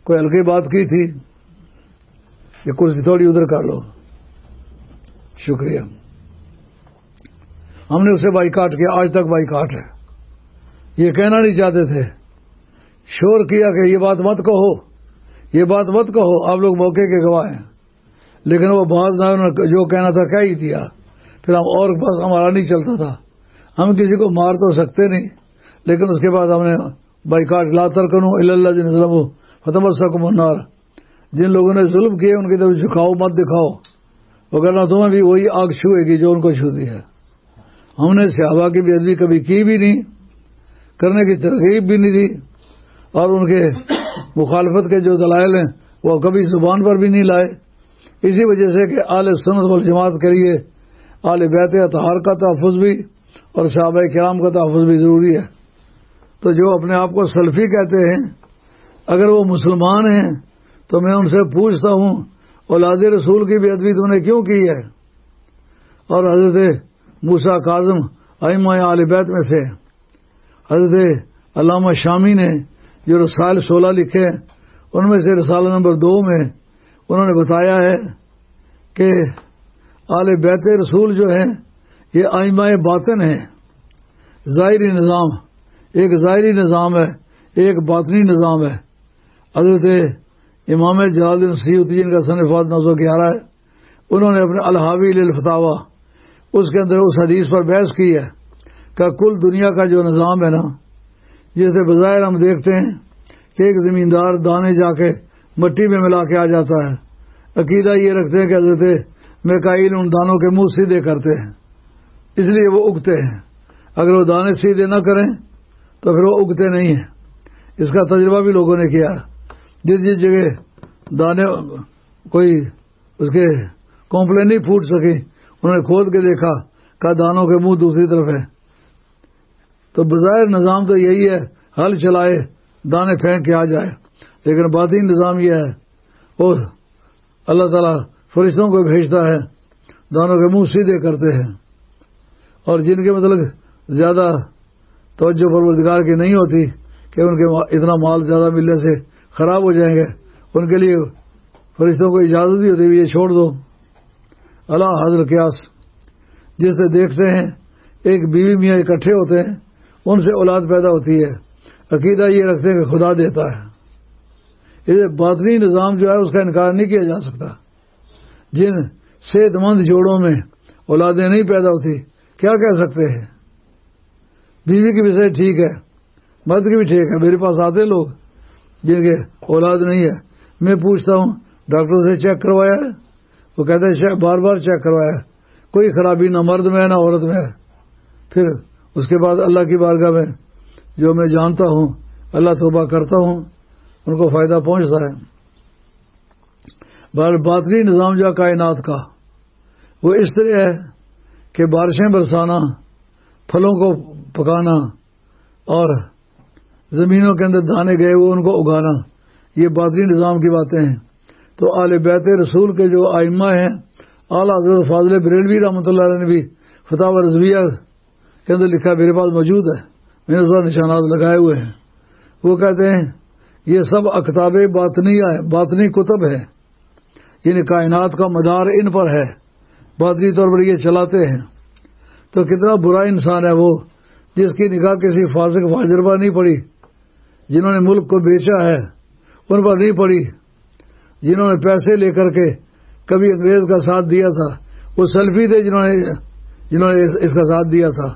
کوئی ہلکی بات کی تھی. یہ کرسی تھوڑی ادھر کر لو. شکریہ. ہم نے اسے بائیکاٹ کیا, آج تک بائیکاٹ ہے. یہ کہنا نہیں چاہتے تھے, شور کیا کہ یہ بات مت کہو, یہ بات مت کہو, آپ لوگ موقع کے گواہ ہیں. لیکن وہ بعض نہ جو کہنا تھا کہہ ہی دیا. پھر ہم اور بس ہمارا نہیں چلتا تھا. ہم کسی کو مار تو سکتے نہیں, لیکن اس کے بعد ہم نے بائیکاٹ لا ترکنوا الا الذین ظلموا فتمسکم النار. جن لوگوں نے ظلم کیے ان کی طرف جھکاؤ مت دکھاؤ, وگرنہ تمہیں بھی وہی آگ چھوئے گی جو ان کو چھوتی ہے. ہم نے صحابہ کی بے ادبی کبھی کی بھی نہیں, کرنے کی ترغیب بھی نہیں دی, اور ان کے مخالفت کے جو دلائل ہیں وہ کبھی زبان پر بھی نہیں لائے. اسی وجہ سے کہ اہل سنت والجماعت کے لیے اہل بیت اطہار کا تحفظ بھی اور صحابہ کرام کا تحفظ بھی ضروری ہے. تو جو اپنے آپ کو سلفی کہتے ہیں, اگر وہ مسلمان ہیں تو میں ان سے پوچھتا ہوں اولاد رسول کی بے ادبی تم نے کیوں کی ہے؟ اور حضرت موسیٰ کاظم ائمہ اہل بیت میں سے حضرت علامہ شامی نے جو رسائل 16 لکھے, ان میں سے رسالہ نمبر 2 میں انہوں نے بتایا ہے کہ اہل بیت رسول جو ہیں یہ ائمہ باطن ہیں. ظاہری نظام, ایک ظاہری نظام ہے, ایک باطنی نظام ہے. حضرت امام جلال الدین سیوطی جن کا سن وفات 911 ہے, انہوں نے اپنے الحاوی للفتاوی اس کے اندر اس حدیث پر بحث کی ہے کہ کل دنیا کا جو نظام ہے نا, جسے بظاہر ہم دیکھتے ہیں کہ ایک زمیندار دانے جا کے مٹی میں ملا کے آ جاتا ہے, عقیدہ یہ رکھتے ہیں کہ حضرت میکائیل ان دانوں کے منہ سیدھے کرتے ہیں, اس لیے وہ اگتے ہیں. اگر وہ دانے سیدھے نہ کریں تو پھر وہ اگتے نہیں ہیں. اس کا تجربہ بھی لوگوں نے کیا. جس جگہ دانے کوئی اس کے کمپلین نہیں پھوٹ سکی, انہوں نے کھود کے دیکھا کہ دانوں کے منہ دوسری طرف ہے. تو بظاہر نظام تو یہی ہے, ہل چلائے دانے پھینک کے آ جائے, لیکن باطنی نظام یہ ہے وہ اللہ تعالیٰ فرشتوں کو بھیجتا ہے, دانوں کے منہ سیدھے کرتے ہیں. اور جن کے مطلب زیادہ توجہ پروردگار کی نہیں ہوتی کہ ان کے اتنا مال زیادہ ملنے سے خراب ہو جائیں گے, ان کے لیے فرشتوں کو اجازت بھی ہوتی ہے یہ چھوڑ دو. اللہ حضر قیاس, جس سے دیکھتے ہیں ایک بیوی میاں اکٹھے ہوتے ہیں, ان سے اولاد پیدا ہوتی ہے, عقیدہ یہ رکھتے ہیں کہ خدا دیتا ہے. یہ باطنی نظام جو ہے اس کا انکار نہیں کیا جا سکتا. جن صحت مند جوڑوں میں اولادیں نہیں پیدا ہوتی کیا کہہ سکتے ہیں؟ بیوی کی بھی صحت ٹھیک ہے, مرد کی بھی ٹھیک ہے. میرے پاس آتے لوگ جن کے اولاد نہیں ہے, میں پوچھتا ہوں ڈاکٹر سے چیک کروایا ہے؟ وہ کہتے ہیں بار بار چیک کروایا, کوئی خرابی نہ مرد میں ہے نہ عورت میں ہے. پھر اس کے بعد اللہ کی بارگاہ میں جو میں جانتا ہوں اللہ توبہ کرتا ہوں, ان کو فائدہ پہنچتا ہے. باطنی نظام جو کائنات کا وہ اس طرح ہے کہ بارشیں برسانا, پھلوں کو پکانا, اور زمینوں کے اندر دانے گئے وہ ان کو اگانا, یہ باطنی نظام کی باتیں ہیں. تو اہل بیت رسول کے جو ائمہ ہیں, اعلیٰ حضرت فاضل بریلوی رحمۃ اللہ علیہ نے بھی فتاوی رضویہ کے اندر لکھا, میرے پاس موجود ہے, میں نے اس پر نشانات لگائے ہوئے ہیں. وہ کہتے ہیں یہ سب اکتاب باطنیہ ہے, باطنی کتب ہے, یعنی کائنات کا مدار ان پر ہے, باطنی طور پر یہ چلاتے ہیں. تو کتنا برا انسان ہے وہ جس کی نگاہ کسی فاسق فاجر پر نہیں پڑی, جنہوں نے ملک کو بیچا ہے ان پر نہیں پڑی, جنہوں نے پیسے لے کر کے کبھی انگریز کا ساتھ دیا تھا, وہ سلفی تھے جنہوں نے اس کا ساتھ دیا تھا.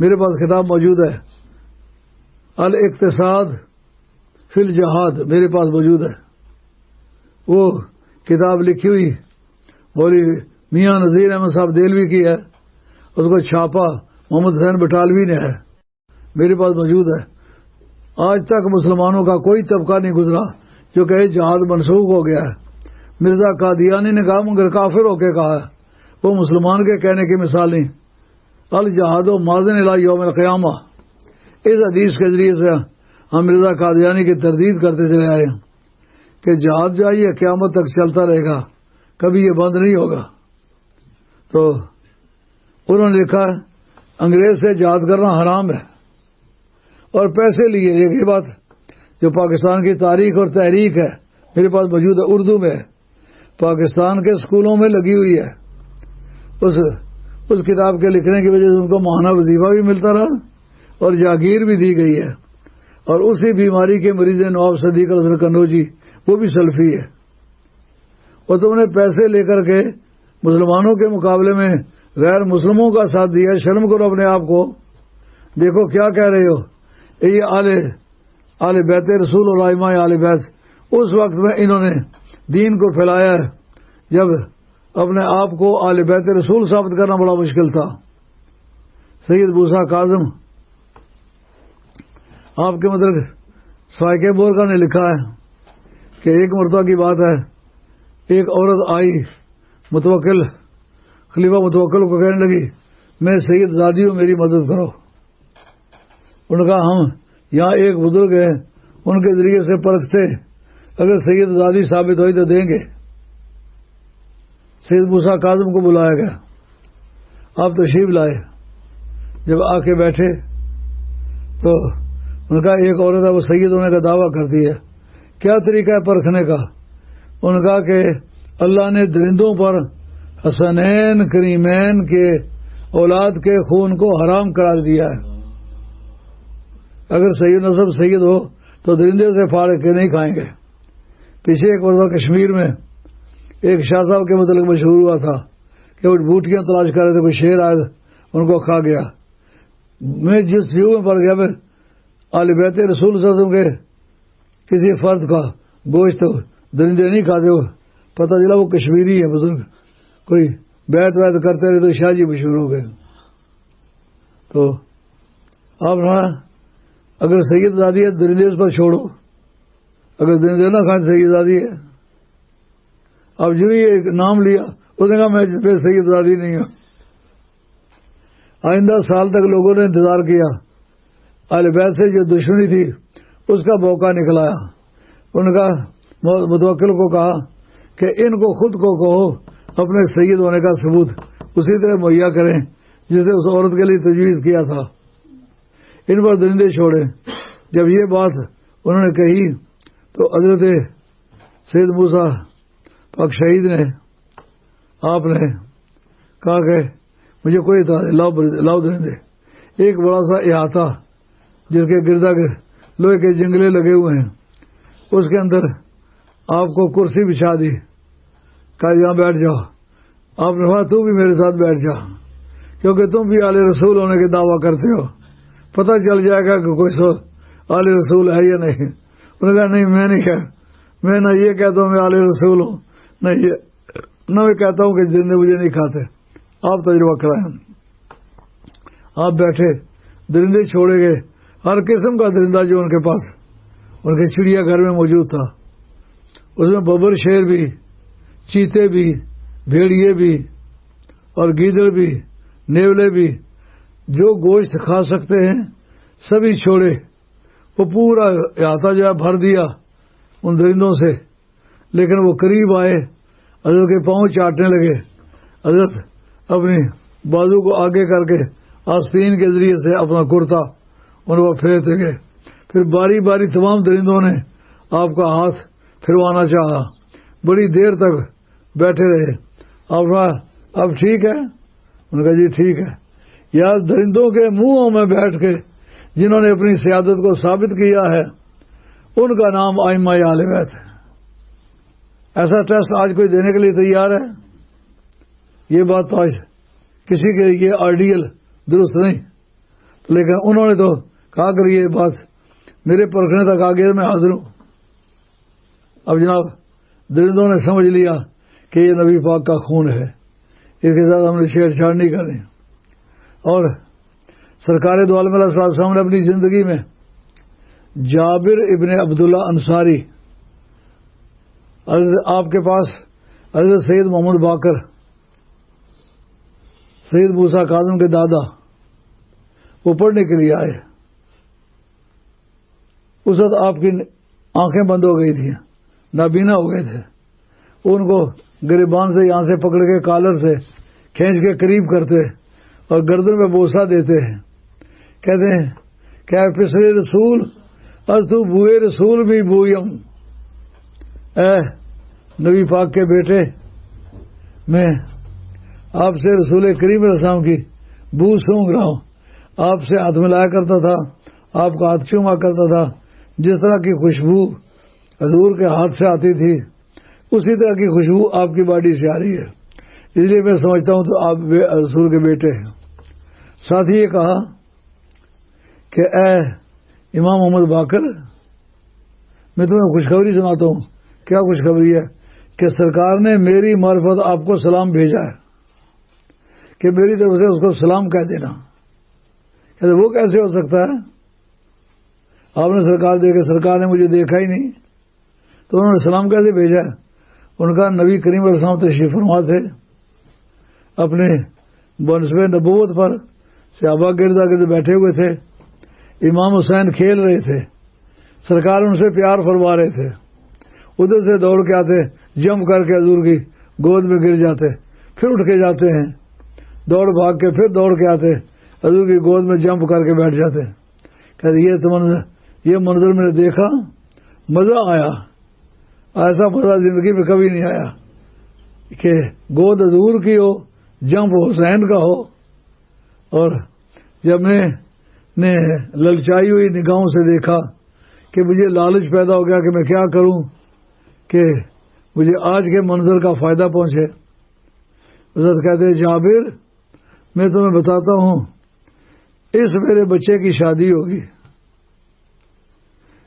میرے پاس کتاب موجود ہے, الاقتصاد فی الجہاد, میرے پاس موجود ہے. وہ کتاب لکھی ہوئی مولوی میاں نذیر احمد صاحب دہلوی کی ہے, اس کو چھاپا محمد حسین بٹالوی نے ہے, میرے پاس موجود ہے. آج تک مسلمانوں کا کوئی طبقہ نہیں گزرا جو کہے جہاد منسوخ ہو گیا ہے. مرزا قادیانی نے کہا مگر کافر ہو کے کہا, وہ مسلمان کے کہنے کی مثال نہیں. الجہاد و ماضن الی یوم القیامہ, اس حدیث کے ذریعے سے ہم مرزا قادیانی کی تردید کرتے چلے آئے ہیں کہ جہاد جائیے قیامت تک چلتا رہے گا, کبھی یہ بند نہیں ہوگا. تو انہوں نے لکھا انگریز سے جہاد کرنا حرام ہے اور پیسے لیے. یہ بات جو پاکستان کی تاریخ اور تحریک ہے میرے پاس موجود ہے, اردو میں پاکستان کے اسکولوں میں لگی ہوئی ہے. اس کتاب کے لکھنے کی وجہ سے ان کو ماہانہ وظیفہ بھی ملتا رہا اور جاگیر بھی دی گئی ہے. اور اسی بیماری کے مریض نواب صدیق الحسن قنوجی, وہ بھی سلفی ہے. اور تم نے پیسے لے کر کے مسلمانوں کے مقابلے میں غیر مسلموں کا ساتھ دیا. شرم کرو اپنے آپ کو. دیکھو کیا کہہ رہے ہو. یہ آل بیت رسول اور ائمہ آل بیت اس وقت میں انہوں نے دین کو پھیلایا ہے جب اپنے آپ کو آل بیت رسول ثابت کرنا بڑا مشکل تھا. سید موسیٰ کاظم آپ کے مطلب سوائے بورکا نے لکھا ہے کہ ایک مرتبہ کی بات ہے, ایک عورت آئی متوکل خلیفہ متوکل کو کہنے لگی میں سید زادی ہوں, میری مدد کرو. انہوں نے کہا ہم یہاں ایک بزرگ ہیں, ان کے ذریعے سے پرکھتے, اگر سید زادی ثابت ہوئی تو دیں گے. سید موسیٰ کاظم کو بلایا گیا, آپ تشریف لائے. جب آ کے بیٹھے تو ان کا ایک عورت ہے وہ سید ہونے کا دعویٰ کرتی ہے, کیا طریقہ ہے پرکھنے کا؟ ان کا کہ اللہ نے درندوں پر حسنین کریمین کے اولاد کے خون کو حرام قرار دیا ہے. اگر سید نسب سید ہو تو درندے سے پھاڑ کے نہیں کھائیں گے. پیچھے ایک مرتبہ کشمیر میں ایک شاہ صاحب کے متعلق مشہور ہوا تھا کہ وہ بوٹیاں تلاش کر رہے تھے, کوئی شیر آئے ان کو کھا گیا. میں جس یوں میں پڑ گیا میں آل بیت رسول صلی اللہ علیہ وسلم کے کسی فرد کا گوشت درندے نہیں کھاتے ہو. پتہ چلا وہ کشمیری ہے بزرگ, کوئی بیت کرتے رہے تو شاہ جی مشہور ہو گئے. تو آپ نا اگر سید زادی ہے درندے اس پر چھوڑو, اگر درندے نہ کھائیں سید زادی ہے. اب جو یہ نام لیا اس نے کہا میں سید زادی نہیں ہوں. آئندہ سال تک لوگوں نے انتظار کیا. اہل بیت سے جو دشمنی تھی اس کا موقع نکلایا. ان کا متوکل کو کہا کہ ان کو خود کو کہو اپنے سید ہونے کا ثبوت اسی طرح مہیا کریں جسے اس عورت کے لیے تجویز کیا تھا. ان پر درندے چھوڑے. جب یہ بات انہوں نے کہی تو حضرت سید موسیٰ پاک شہید نے آپ نے کہا کہ مجھے کوئی اطلاع لاؤ درندے. ایک بڑا سا احاطہ جس کے گردا گرد لوہے کے جنگلے لگے ہوئے ہیں, اس کے اندر آپ کو کرسی بچھا دی, کہا یہاں بیٹھ جاؤ. آپ نے کہا تو بھی میرے ساتھ بیٹھ جا کیونکہ تم بھی آل رسول ہونے کے دعویٰ کرتے ہو, پتہ چل جائے گا کہ کوئی آل رسول ہے یا نہیں. انہوں نے کہا نہیں میں نہیں کہا, میں نہ یہ کہتا ہوں میں آل رسول ہوں نہ میں کہتا ہوں کہ درندے مجھے نہیں کھاتے. آپ تجربہ کرائیں. آپ بیٹھے, درندے چھوڑے گئے. ہر قسم کا درندہ جو ان کے پاس ان کے چڑیا گھر میں موجود تھا, اس میں ببر شیر بھی, چیتے بھی, بھیڑیے بھی اور گیدڑ بھی, نیولے بھی, جو گوشت کھا سکتے ہیں سبھی چھوڑے. وہ پورا احاطہ جو ہے بھر دیا ان درندوں سے. لیکن وہ قریب آئے, حضرت کے پاؤں چاٹنے لگے. حضرت اپنی بازو کو آگے کر کے آستین کے ذریعے سے اپنا کرتا ان کو پھیرتے گئے. پھر باری باری تمام درندوں نے آپ کا ہاتھ پھروانا چاہا. بڑی دیر تک بیٹھے رہے. آپ کہا اب ٹھیک ہے؟ انہوں نے کہا جی ٹھیک ہے. یار درندوں کے منہوں میں بیٹھ کے جنہوں نے اپنی سیادت کو ثابت کیا ہے ان کا نام ائمہ اہل بیت ہے. ایسا ٹیسٹ آج کوئی دینے کے لیے تیار ہے؟ یہ بات تو آج کسی کے لیے آئیڈیل درست نہیں, لیکن انہوں نے تو کہا کر یہ بات میرے پرکھنے تک آ گیا, میں حاضر ہوں. اب جناب درندوں نے سمجھ لیا کہ یہ نبی پاک کا خون ہے, اس کے ساتھ ہم نے چھیڑ چھاڑ نہیں کرنی. اور سرکار دو عالم علیہ السلام نے اپنی زندگی میں جابر ابن عبداللہ انصاری, آپ کے پاس حضرت سید محمد باقر, سید موسیٰ کاظم کے دادا, وہ پڑھنے کے لیے آئے. اس وقت آپ کی آنکھیں بند ہو گئی تھیں, نابینا ہو گئے تھے. ان کو گریبان سے یہاں سے پکڑ کے کالر سے کھینچ کے قریب کرتے اور گردن میں بوسہ دیتے ہیں، کہتے ہیں کہ پسرے رسول از تو بوئے رسول بھی بوئم، اے نبی پاک کے بیٹے، میں آپ سے رسول کریم علیہ السلام کی بو سونگ رہا ہوں. آپ سے ہاتھ ملایا کرتا تھا، آپ کا ہاتھ چوما کرتا تھا. جس طرح کی خوشبو حضور کے ہاتھ سے آتی تھی اسی طرح کی خوشبو آپ کی باڈی سے آ رہی ہے. اس لیے میں سمجھتا ہوں تو آپ رسول کے بیٹے ہیں. ساتھ ہی یہ کہا کہ اے امام محمد باقر، میں تمہیں خوشخبری سناتا ہوں. کیا خوشخبری ہے؟ کہ سرکار نے میری معرفت آپ کو سلام بھیجا ہے، کہ میری طرف سے اس کو سلام کہہ دینا. کہتے وہ کیسے ہو سکتا ہے؟ آپ نے سرکار دیکھے، سرکار نے مجھے دیکھا ہی نہیں تو انہوں نے سلام کیسے بھیجا؟ ان کا نبی کریم علیہ السلام تشریف فرما تھے، اپنے بنسبت نبوت پر صحابہ گردا گرد بیٹھے ہوئے تھے. امام حسین کھیل رہے تھے، سرکار ان سے پیار فرما رہے تھے. ادھر سے دوڑ کے آتے، جم کر کے حضور کی گود میں گر جاتے، پھر اٹھ کے جاتے ہیں، دوڑ بھاگ کے پھر دوڑ کے آتے، حضور کی گود میں جمپ کر کے بیٹھ جاتے. کہتے یہ منظر میں نے دیکھا، مزہ آیا، ایسا مزہ زندگی میں کبھی نہیں آیا کہ گود حضور کی ہو، جمپ حسین کا ہو. اور جب میں نے للچائی ہوئی نگاہوں سے دیکھا کہ مجھے لالچ پیدا ہو گیا کہ میں کیا کروں کہ مجھے آج کے منظر کا فائدہ پہنچے. حضرت کہتے ہیں جابر میں تمہیں بتاتا ہوں، اس میرے بچے کی شادی ہوگی،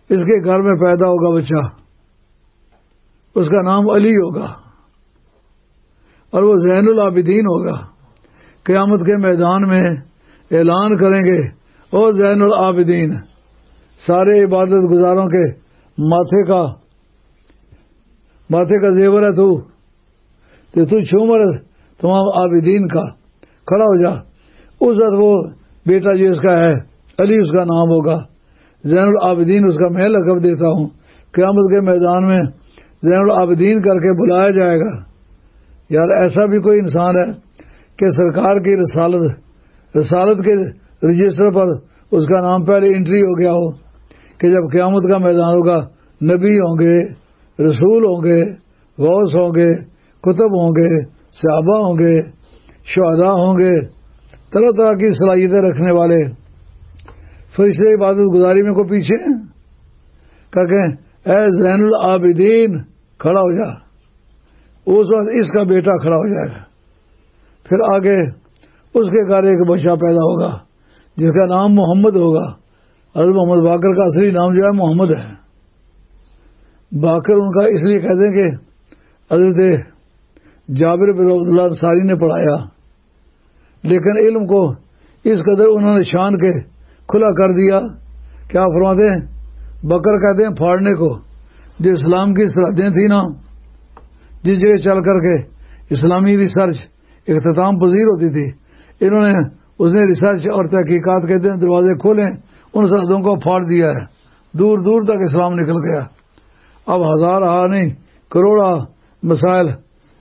اس کے گھر میں پیدا ہوگا بچہ، اس کا نام علی ہوگا اور وہ زین العابدین ہوگا. قیامت کے میدان میں اعلان کریں گے، او زین العابدین، سارے عبادت گزاروں کے ماتھے کا زیور ہے تو چھومر تمام عابدین کا، کھڑا ہو جا. اس وقت وہ بیٹا جس کا ہے علی اس کا نام ہوگا، زین العابدین اس کا میں لقب دیتا ہوں. قیامت کے میدان میں زین العابدین کر کے بلایا جائے گا. یار ایسا بھی کوئی انسان ہے کہ سرکار کی رسالت کے رجسٹر پر اس کا نام پہلے انٹری ہو گیا ہو کہ جب قیامت کا میدان ہوگا نبی ہوں گے، رسول ہوں گے، غوث ہوں گے، کتب ہوں گے، صحابہ ہوں گے، شہداء ہوں گے، طرح طرح کی صلاحیتیں رکھنے والے فرشتے عبادت گزاری میں کو پیچھے کہ اے زین العابدین کھڑا ہو جا. اس وقت اس کا بیٹا کھڑا ہو جائے گا. پھر آگے اس کے گھر ایک بچہ پیدا ہوگا جس کا نام محمد ہوگا. حضرت محمد باقر کا اصلی نام جو ہے محمد ہے. باقر ان کا اس لیے کہتے ہیں کہ حضرت جابر بن عبداللہ انصاری نے پڑھایا، لیکن علم کو اس قدر انہوں نے شان کے کھلا کر دیا. کیا فرماتے ہیں؟ بکر کہتے ہیں پھاڑنے کو. جو اسلام کی سرحدیں تھیں نا، جس جگہ چل کر کے اسلامی ریسرچ اختتام پذیر ہوتی تھی، انہوں نے اس نے ریسرچ اور تحقیقات کہتے ہیں دروازے کھولے، ان سرحدوں کو پھاڑ دیا ہے. دور دور تک اسلام نکل گیا. اب ہزار نہیں کروڑا مسائل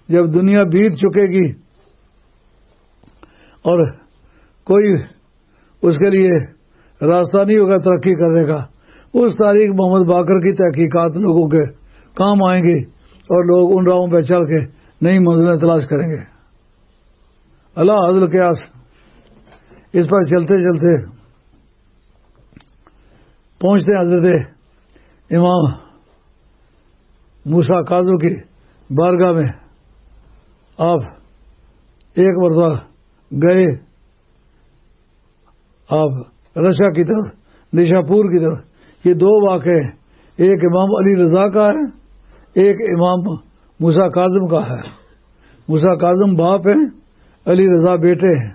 جب دنیا بیت چکے گی اور کوئی اس کے لیے راستہ نہیں ہوگا ترقی کرنے کا، اس تاریخ محمد باقر کی تحقیقات لوگوں کے کام آئیں گی اور لوگ ان راہوں پہ چل کے نئی منزلیں تلاش کریں گے. اللہ حضل قیاس. اس پر چلتے چلتے پہنچتے ہیں حضرت امام موسیٰ کاظم کی بارگاہ میں. آپ ایک مرتبہ گئے آپ رشا کی طرف، نشاپور کی طرف. یہ دو واقعے، ایک امام علی رضا کا ہے، ایک امام موسیٰ کاظم کا ہے. موسیٰ کاظم باپ ہیں، علی رضا بیٹے ہیں.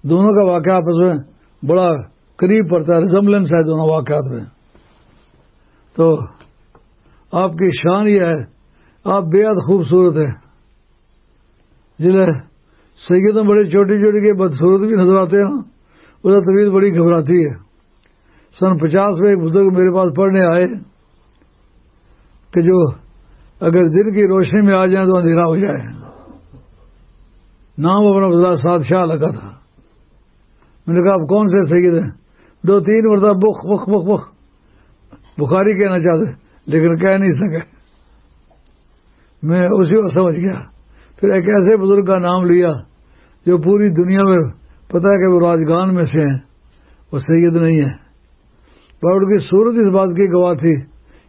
دونوں کا واقعہ آپس میں بڑا قریب پڑتا ہے، ریزمبلنس ہے دونوں واقعات میں. تو آپ کی شان یہ ہے، آپ بے حد خوبصورت ہیں. جنہیں سیدوں بڑے چھوٹی چھوٹی کے بدصورت بھی نظر آتے ہیں نا، اس کی طبیعت بڑی گھبراتی ہے. سن 50 میں ایک بزرگ میرے پاس پڑھنے آئے کہ جو اگر دن کی روشنی میں آ جائیں تو اندھیرا ہو جائے. نام اپنا بدلا سعد شاہ لگا تھا. میں نے کہا آپ کون سے سید ہیں؟ 2-3 مرتبہ بخ بخ بخ بخ بخاری کہنا چاہتے لیکن کہہ نہیں سکے. میں اسی کو سمجھ گیا. پھر ایک ایسے بزرگ کا نام لیا جو پوری دنیا میں پتہ ہے کہ وہ راجگان میں سے ہیں, وہ سید نہیں ہے, پر ان کی صورت اس بات کی گواہ تھی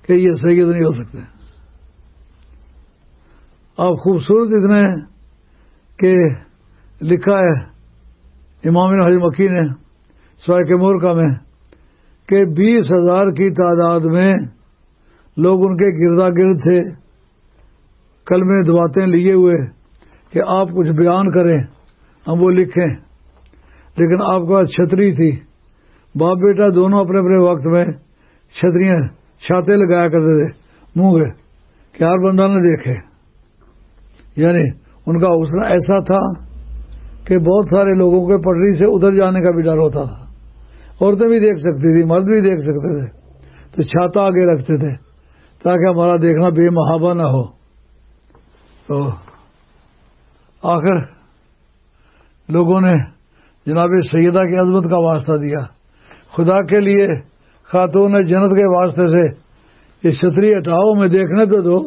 کہ یہ سید نہیں ہو سکتے. آپ خوبصورت اتنے کہ لکھا ہے امام حج مکی نے سوائے مورکا میں کہ 20,000 کی تعداد میں لوگ ان کے گردا گرد تھے, کلمے دعاتیں لیے ہوئے کہ آپ کچھ بیان کریں, ہم وہ لکھیں. لیکن آپ کے پاس چھتری تھی, باپ بیٹا دونوں اپنے اپنے وقت میں چھتریاں چھاتے لگایا کرتے تھے منہ پہ کہ ہر بندہ نہ دیکھے. یعنی ان کا حوصلہ ایسا تھا کہ بہت سارے لوگوں کے پٹری سے ادھر جانے کا بھی ڈر ہوتا تھا. عورتیں بھی دیکھ سکتی تھی, مرد بھی دیکھ سکتے تھے, تو چھاتا آگے رکھتے تھے تاکہ ہمارا دیکھنا بے محابہ نہ ہو. تو آخر لوگوں نے جناب سیدہ کی عظمت کا واسطہ دیا. خدا کے لیے خاتون جنت کے واسطے سے یہ چھتری ہٹاؤ, میں دیکھنے تو دو.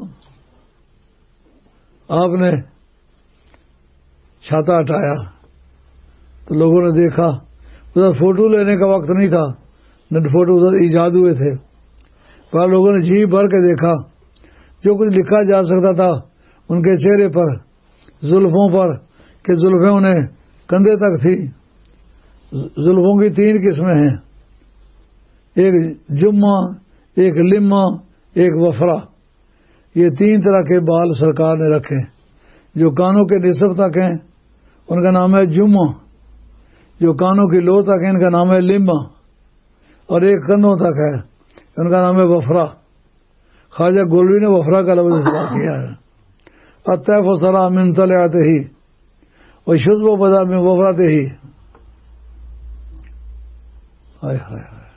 آپ نے چھاتا ہٹایا تو لوگوں نے دیکھا. ادھر فوٹو لینے کا وقت نہیں تھا, نہ فوٹو ادھر ایجاد ہوئے تھے, پر لوگوں نے جی بھر کے دیکھا. جو کچھ لکھا جا سکتا تھا ان کے چہرے پر, زلفوں پر, کہ زلفیں انہیں کندھے تک تھی. زلفوں کی 3 قسمیں ہیں, ایک جمعہ, ایک لمہ, ایک وفرا. یہ 3 طرح کے بال سرکار نے رکھے. جو کانوں کے نصف تک ہیں ان کا نام ہے جمعہ, جو کانوں کی لو تک ہیں ان کا نام ہے لمہ, اور ایک کندھوں تک ہے ان کا نام ہے وفرا. خواجہ گولوی نے وفرا کا لفظ استعمال کیا ہے. الطیف والسلام من طلعته ہی والشذب بدا من وفرته ہی. ہائے ہائے ہائے.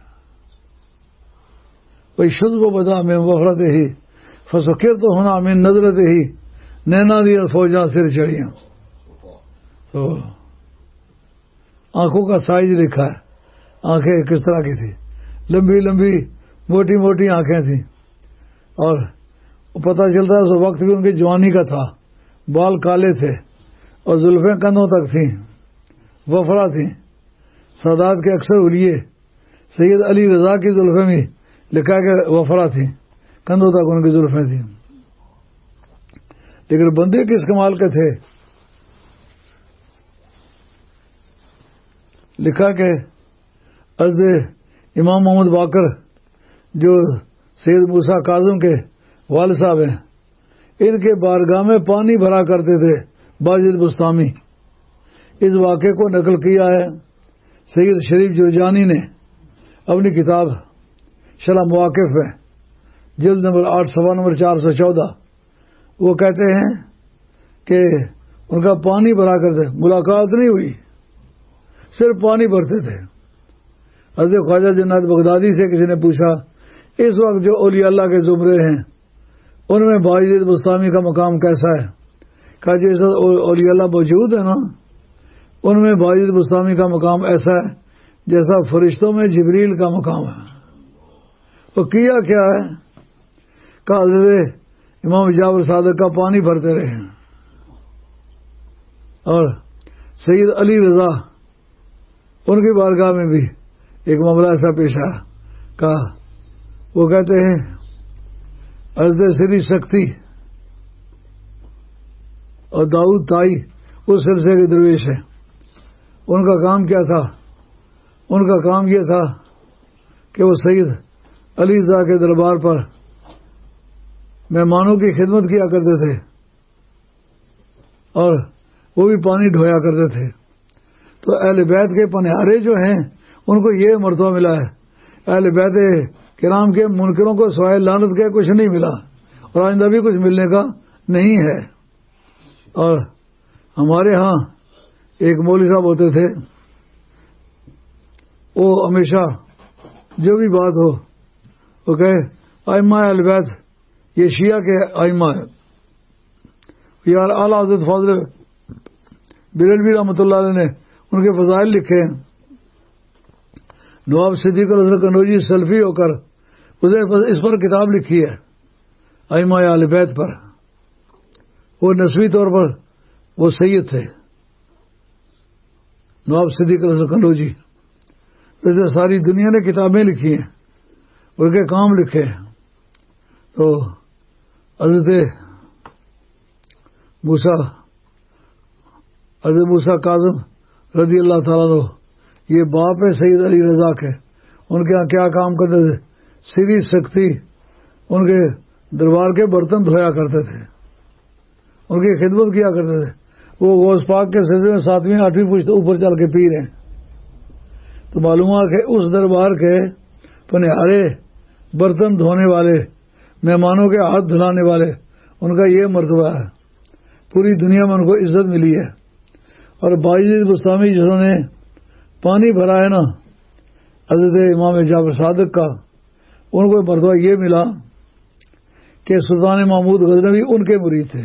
والشذب بدا من وفرته ہی فسکرت ہونا من نظرته ہی. نینا دی فوجاں سر چڑھیاں. تو آنکھوں کا سائز لکھا ہے, آنکھیں کس طرح کی تھی, لمبی لمبی موٹی موٹی آنکھیں تھیں, اور پتہ چلتا ہے اس وقت بھی ان کی جوانی کا تھا. بال کالے تھے اور زلفیں کندھوں تک تھیں, وفرا تھیں. سادات کے اکثر ولیے سید علی رضا کی زلفیں بھی لکھا کہ وفرا تھیں, کندھوں تک ان کی زلفیں تھیں. لیکن بندے کس کمال کے تھے. لکھا کہ حضرت امام محمد باقر جو سید موسیٰ کاظم کے والد صاحب ہیں, ان کے بارگاہ میں پانی بھرا کرتے تھے باجد بستامی. اس واقعے کو نقل کیا ہے سید شریف جرجانی نے اپنی کتاب شرح مواقف میں, جلد نمبر 8 صفحہ نمبر 414. وہ کہتے ہیں کہ ان کا پانی بھرا کرتے, ملاقات نہیں ہوئی, صرف پانی بھرتے تھے. حضرت خواجہ جنید بغدادی سے کسی نے پوچھا اس وقت جو اولیاء اللہ کے زمرے ہیں ان میں باجد بستامی کا مقام کیسا ہے؟ کہا جو اس وقت اولیاء اللہ موجود ہے نا, ان میں باجد بستامی کا مقام ایسا ہے جیسا فرشتوں میں جبریل کا مقام ہے. وہ کیا کیا ہے؟ کہا حضرت امام جعفر صادق کا پانی بھرتے رہے, اور سید علی رضا ان کی بارگاہ میں بھی ایک معاملہ ایسا پیش آیا. کہا وہ کہتے ہیں حضرت سری سکتی اور داؤد تائی اس سلسلے کے درویش ہیں. ان کا کام کیا تھا؟ ان کا کام یہ تھا کہ وہ سید علی رضا کے دربار پر مہمانوں کی خدمت کیا کرتے تھے اور وہ بھی پانی ڈھویا کرتے تھے. تو اہل بیت کے پنہارے جو ہیں ان کو یہ مرتبہ ملا ہے. اہل بیت کرام کے منکروں کو سوائے لعنت کے کچھ نہیں ملا, اور آئندہ بھی کچھ ملنے کا نہیں ہے. اور ہمارے ہاں ایک مولوی صاحب ہوتے تھے, وہ ہمیشہ جو بھی بات ہو وہ کہے ائمہ اہل بیت یہ شیعہ کے ائمہ ہے. یار اعلیٰ حضرت فاضل بریلوی رحمۃ اللہ علیہ نے ان کے فضائل لکھے ہیں, نواب صدیق الحسن قنوجی سلفی ہو کر اس پر کتاب لکھی ہے ائمہ اہل بیت پر. وہ نسبی طور پر وہ سید تھے نواب صدیق الحسن قنوجی. ویسے ساری دنیا نے کتابیں لکھی ہیں ان کے کام لکھے ہیں. تو حضرت موسیٰ کاظم رضی اللہ تعالیٰ عنہ یہ باپ ہے سید علی رضا کے. ان کے یہاں کیا کام کرتے تھے؟ سری سختی ان کے دربار کے برتن دھویا کرتے تھے, ان کی خدمت کیا کرتے تھے. وہ غوث پاک کے سلسلے میں 7ویں 8ویں پشت اوپر چل کے پی رہے ہیں. تو معلوم ہے کہ اس دربار کے پنہارے برتن دھونے والے, مہمانوں کے ہاتھ دھلانے والے, ان کا یہ مرتبہ ہے. پوری دنیا میں ان کو عزت ملی ہے. اور باجد بستامی جنہوں نے پانی بھرا ہے نا حضرت امام جعفر صادق کا, ان کو مرتبہ یہ ملا کہ سلطان محمود غزنوی ان کے مرید تھے.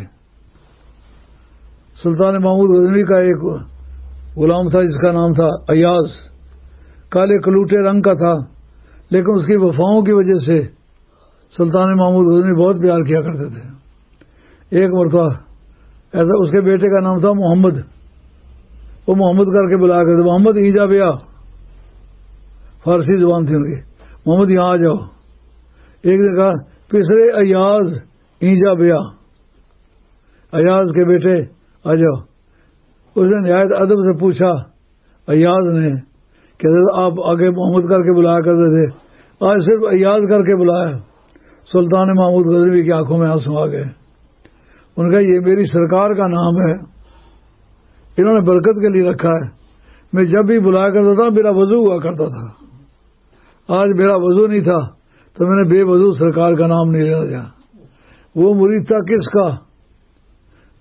سلطان محمود غزنوی کا ایک غلام تھا جس کا نام تھا ایاز, کالے کلوٹے رنگ کا تھا, لیکن اس کی وفاؤں کی وجہ سے سلطان محمود غزنوی بہت پیار کیا کرتے تھے. ایک مرتبہ ایسا اس کے بیٹے کا نام تھا محمد, وہ محمد کر کے بلایا کرتے, محمد ایجا بیا, فارسی زبان تھی ان کی, محمد یہاں آ جاؤ. ایک نے کہا پسرے ایاز ایجا بیا, ایاز کے بیٹے آ جاؤ. اس نے نہایت ادب سے پوچھا ایاز نے کہ آپ آگے محمد کر کے بلایا کرتے تھے, آج صرف ایاز کر کے بلایا. سلطان محمود غزنوی کی آنکھوں میں آنسو آ گئے. ان کا یہ میری سرکار کا نام ہے, انہوں نے برکت کے لیے رکھا ہے. میں جب بھی بلایا کرتا تھا میرا وضو ہوا کرتا تھا, آج میرا وضو نہیں تھا تو میں نے بے وضو سرکار کا نام نہیں لینا چاہا. وہ مرید تھا کس کا؟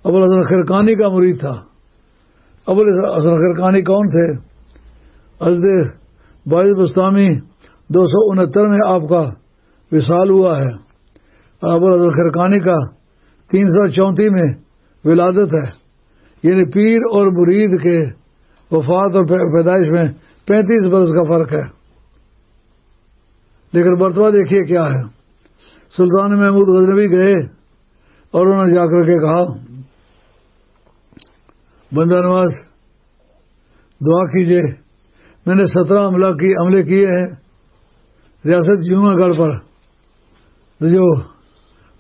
ابوالحسن خرقانی کا مرید تھا. ابوالحسن خرقانی کون تھے؟ حضرت باجد بستامی 269 میں آپ کا وصال ہوا ہے. ابوالحسن خرقانی کا 334 میں ولادت ہے. یعنی پیر اور مرید کے وفات اور پیدائش میں 35 برس کا فرق ہے. لیکن مرتبہ دیکھیے کیا ہے. سلطان محمود غزنوی گئے اور انہوں نے جا کر کے کہا بندہ نواز دعا کیجئے, میں نے 17 عملے کیے ہیں ریاست جمعہ گڑھ پر, جو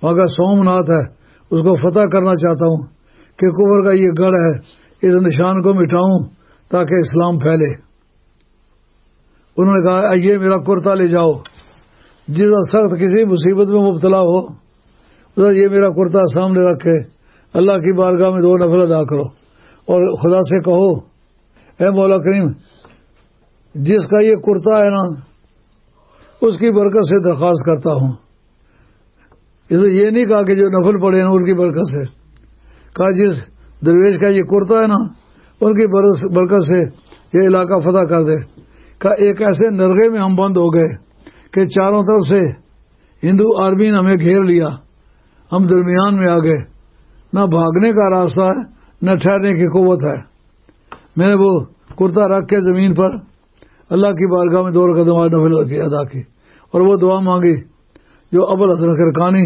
وہاں کا سومناتھ ہے اس کو فتح کرنا چاہتا ہوں کہ کفر کا یہ گڑھ ہے, اس نشان کو مٹاؤں تاکہ اسلام پھیلے. انہوں نے کہا یہ میرا کرتا لے جاؤ, جس سخت کسی مصیبت میں مبتلا ہو یہ میرا کرتا سامنے رکھ کے اللہ کی بارگاہ میں 2 نفل ادا کرو اور خدا سے کہو اے مولا کریم جس کا یہ کرتا ہے نا اس کی برکت سے درخواست کرتا ہوں. اس نے یہ نہیں کہا کہ جو نفل پڑے ہیں ان کی برکت سے, کہا جس درویش کا یہ کرتا ہے نا ان کی برکت سے یہ علاقہ فتح کر دے. کہا ایک ایسے نرغے میں ہم بند ہو گئے کہ چاروں طرف سے ہندو آرمی نے ہمیں گھیر لیا, ہم درمیان میں آ گئے, نہ بھاگنے کا راستہ ہے نہ ٹھہرنے کی قوت ہے. میں نے وہ کرتا رکھ کے زمین پر اللہ کی بارگاہ میں 2 رکعت نفل ادا کی اور وہ دعا مانگی جو ابوالحسن خرقانی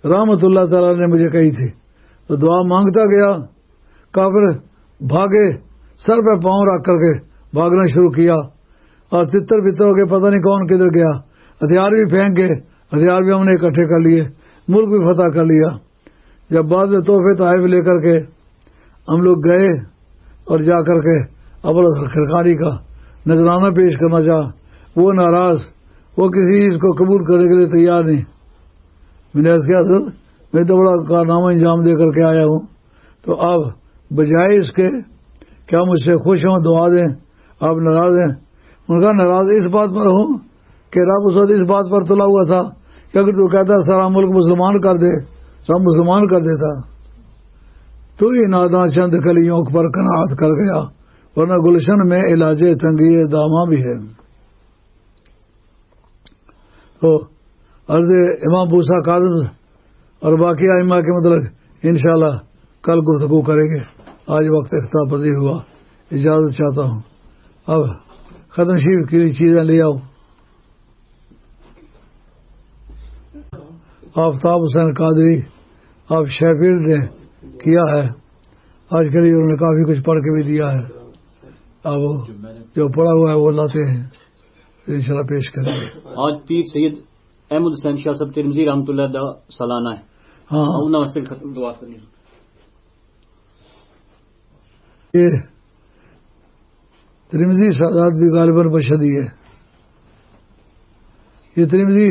رحمت اللہ تعالی نے مجھے کہی تھی. تو دعا مانگتا گیا, کافر بھاگے, سر پہ پاؤں رکھ کر کے بھاگنا شروع کیا اور تتر بتر ہو کے پتہ نہیں کون کدھر گیا. ہتھیار بھی پھینک گئے, ہتھیار بھی ہم نے اکٹھے کر لیے, ملک بھی فتح کر لیا. جب بعد میں تحفے تحائف لے کر کے ہم لوگ گئے اور جا کر کے ابوالحسن خرقانی کا نذرانہ پیش کرنا چاہا, وہ ناراض, وہ کسی چیز کو قبول کرنے کے لیے تیار نہیں. میں نے عرض کیا سر میں تو بڑا کارنامہ انجام دے کر کے آیا ہوں, تو آپ بجائے اس کے کیا مجھ سے خوش ہوں دعا دیں, آپ ناراض ہیں. ان کا ناراض اس بات پر ہوں کہ رب اس وقت اس بات پر تلا ہوا تھا کہ اگر تو کہتا سارا ملک مسلمان کر دے سب مسلمان کر دیتا. تو ہی ناداں چند کلیوں پر قناعت کر گیا, ورنہ گلشن میں علاج تنگی داماں بھی ہے. تو عرض امام موسیٰ کاظم اور باقی ائمہ کے مطلب انشاءاللہ کل گفتگو کریں گے. آج وقت اختتام پذیر ہوا, اجازت چاہتا ہوں. اب ختم شریف کی چیزیں لے آؤ. آفتاب حسین قادری آپ شیفیلڈ نے کیا ہے آج کل انہوں نے کافی کچھ پڑھ کے بھی دیا ہے. اب جو پڑھا ہوا ہے وہ لاتے ہیں انشاءاللہ پیش کریں گے. آج پیر سید احمد حسین شاہ صاحب ترمذی رحمۃ اللہ دا سالانہ ہے. ہاں انہاں واسطے دعا کرنی. یہ ترمذی سادات بھی غالباً بشدی ہے. یہ ترمذی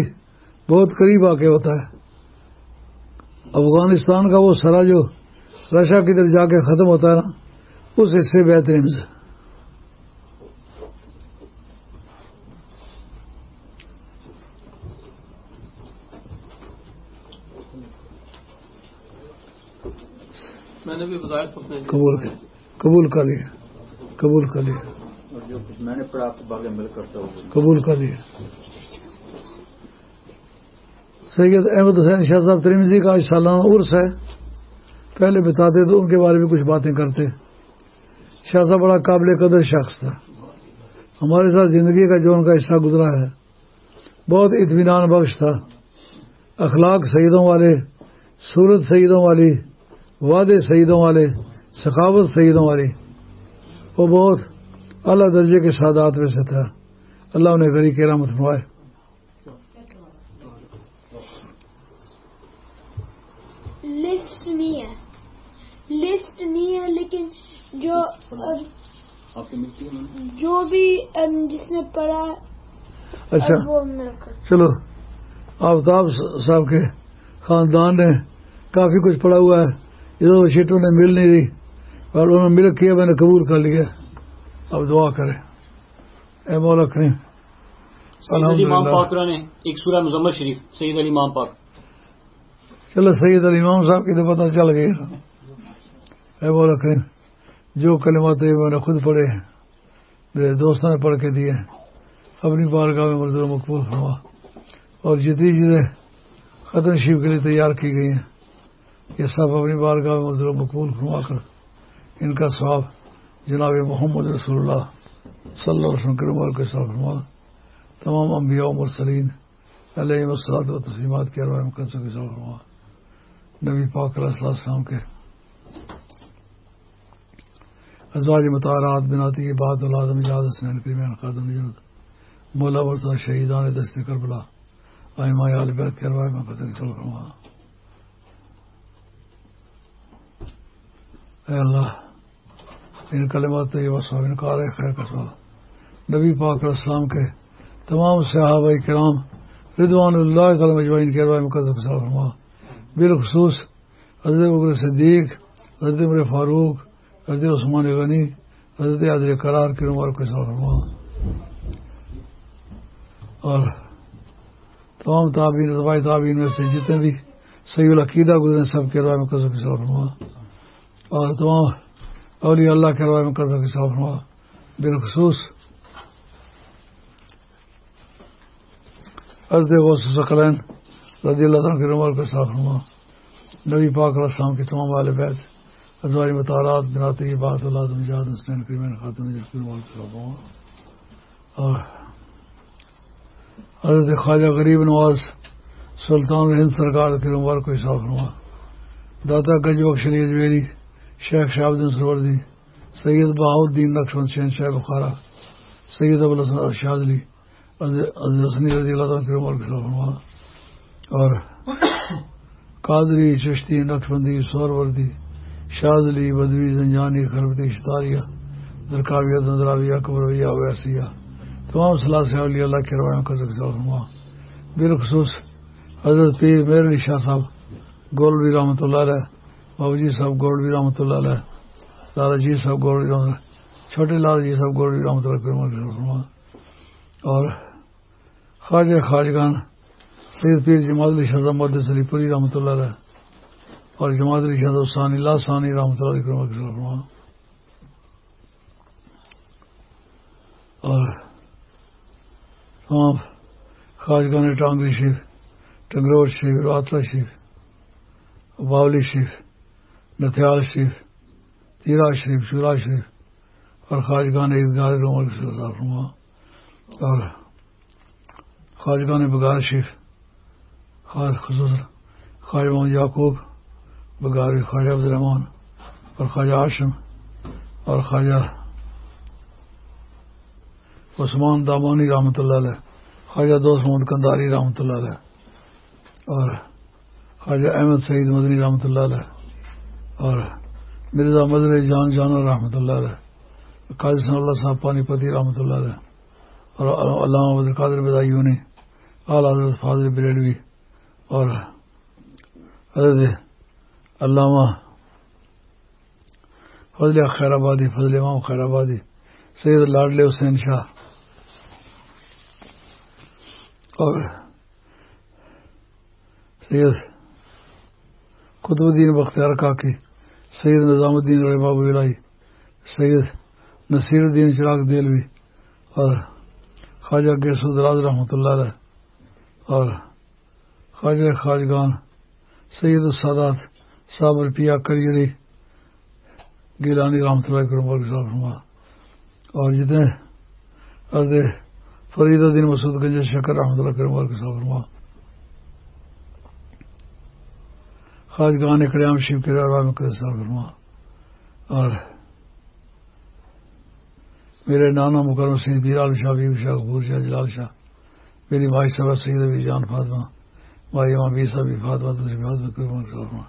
بہت قریب آ کے ہوتا ہے. افغانستان کا وہ سرا جو رشا کی طرف جا کے ختم ہوتا ہے نا اس حصے بہترین سے. میں نے بھی بظاہر قبول کر لیا اور جو کچھ میں نے پڑھا آپ کو باقی عمل کرتا ہوں قبول کر لیا. سید احمد حسین شاہ صاحب ترمذی کا آج سالانہ عرس ہے. پہلے بتاتے تو ان کے بارے میں کچھ باتیں کرتے. شاہ صاحب بڑا قابل قدر شخص تھا. ہمارے ساتھ زندگی کا جو ان کا حصہ گزرا ہے بہت اطمینان بخش تھا. اخلاق سیدوں والے، صورت سیدوں والی، وعدے سیدوں والے، سخاوت سیدوں والی. وہ بہت اعلیٰ درجے کے سادات میں سے تھا. اللہ انہیں غری کی رحمت فرمائے. لسٹ نہیں ہے لیکن جو بھی جس نے پڑھا اچھا وہ مل کر. چلو آفتاب صاحب کے خاندان نے کافی کچھ پڑھا ہوا ہے. ادھر شیٹوں نے مل نہیں رہی اور انہوں نے مل کیا میں نے قبول کر لیا. اب دعا کریں. اے مولا کریم سید علی امام پاک نے ایک سورہ مزمل شریف سید علی امام پاک. چلو سید علی امام صاحب کی تو پتہ چل گیا. اے مولا کریم جو کلمات میں نے خود پڑھے ہیں میرے دوستوں نے پڑھ کے دیے ہیں اپنی بارگاہ میں منظور مقبول فرما. اور جتنی چیزیں ختم شریف کے لیے تیار کی گئی ہیں یہ سب اپنی بارگاہ میں منظور مقبول فرما کر ان کا ثواب جناب محمد رسول اللہ صلی اللہ علیہ وسلم کے عمر کے ساتھ فرما. تمام انبیاء و مرسلین علیہم الصلوۃ و تسلیمات کے ارواح مقدسوں کے ساتھ فرما. نبی پاک علیہ السلام کے ازواج مطہرات بناتی کی بات اولاد مجاد حسنین کریمین خاتم جنت مولا مرتضی شہیدان دست کربلا ائمہ اہل بیت کے ارواح مقدسوں کے ساتھ فرما. اے اللہ ان کلمات طیبہ سواب انکار خیر کا سواب نبی پاک علیہ السلام کے تمام صحابہ کرام رضوان اللہ تعالی مجمعین کے ارواح مقدسوں کے ساتھ فرما. بالخصوص حضرت ابوبکر صدیق، حضرت عمر فاروق، حضرت عثمان غنی، حضرت عادل قرار کی عمر کے ساتھ فرما. اور تمام تابعین تبع تابعین میں سے جتنے بھی صحیح العقیدہ گزرے سب کے ارواح مقدسوں کے ساتھ فرما. اور تمام اولیاء اللہ کے ارواح مقدسوں کے ساتھ فرما. بالخصوص حضرت غوث ثقلین رضی اللہ عنہ کی عمر کے ساتھ فرما. نبی پاک علیہ السلام کی تمام اہل بیت ازواج مطہرات بناتی کی بات اولاد مجاد حسنین کریمین خاتون کی عمر کے ساتھ فرما. اور حضرت خواجہ غریب نواز سلطان ہند سرکار کی عمر کو حساب فرما. داتا گنج بخش علی اجمیری، شیخ شہاب الدین سروردی، سید بہاؤالدین نقشبند شہنشاہ بخارا، سید ابوالحسن الشاذلی، حضرت حسنی رضی اللہ عنہ کی عمر کے حساب فرما. اور قادری، چشتی، نقشبندی، سہروردی، شاذلی، بدوی، زنجانی، خلوتی، شتاریہ، درکاویہ، دندراویہ، قبرویہ، اویسیہ، تمام ثلاثہ اولیاء اللہ کے ارواح مقدسوں کے ساتھ فرما. بالخصوص حضرت پیر مہر علی شاہ صاحب گولوی رحمۃ اللہ علیہ، بابو جی صاحب گولوی رحمۃ اللہ علیہ، لالا جی صاحب گولوی رحمۃ اللہ، چھوٹے لالا جی صاحب گولوی رحمۃ اللہ کے عمر کے ساتھ فرما. اور خواجہ خواجگان سید پیر جماعت علی شاہ صاحب محدث علی پوری رحمۃ اللہ علیہ اور جماعت علی شاہ صاحب ثانی اللہ ثانی رحمۃ اللہ علیہ کے عمر کے ساتھ فرما. اور تمام خواجگان ٹانگری شریف، ٹنگروٹ شریف، راتلا شریف، باولی شریف، نتھیال شریف، تیرا شریف، شورا شریف اور خواجگان عیدگاہ عمر کے ساتھ فرما. اور خواجگان بگار شریف خاص خصوصاً خواجہ محمد یعقوب بگاروی، خواجہ عبدالرحمان اور خواجہ ہاشم اور خواجہ عثمان دامانی رحمۃ اللہ علیہ، خواجہ دوست محمد قنداری رحمۃ اللہ علیہ اور خواجہ احمد سعید مدنی رحمۃ اللہ علیہ اور مرزا مظہر جان جانا رحمۃ اللہ علیہ، قاضی ثناء اللہ صاحب پانی پتی رحمۃ اللہ علیہ اور علامہ عبد القادر بدایونی، اعلی حضرت فاضل بریلوی اور حضرت علامہ فضل خیر آبادی، فضل امام خیر آبادی، سید لاڈلے حسین شاہ اور سید قطب الدین بختیار کاکی، سید نظام الدین رحمہ الہی، سید نصیر الدین چراغ دہلوی اور خواجہ گیسو دراز رحمۃ اللہ علیہ اور خواجہ خواجگان سید السادات صاحب الپیا کریری گیلانی رحمۃ اللہ کرم فرما اور جتنے عرض فرید الدین مسعود گنج شکر رحمۃ اللہ کرم فرما، خواجگان قیام شیف کے روا میں قدس فرما اور میرے نانا مکرم سید بیر عالم شاہ، بی شاہ غفور شاہ، جلال شاہ، میری مائی صاحبہ سید ابی جان فاطمہ، مائی امام بی صاحب فاطمہ دوسری فاطمہ کرم فرما،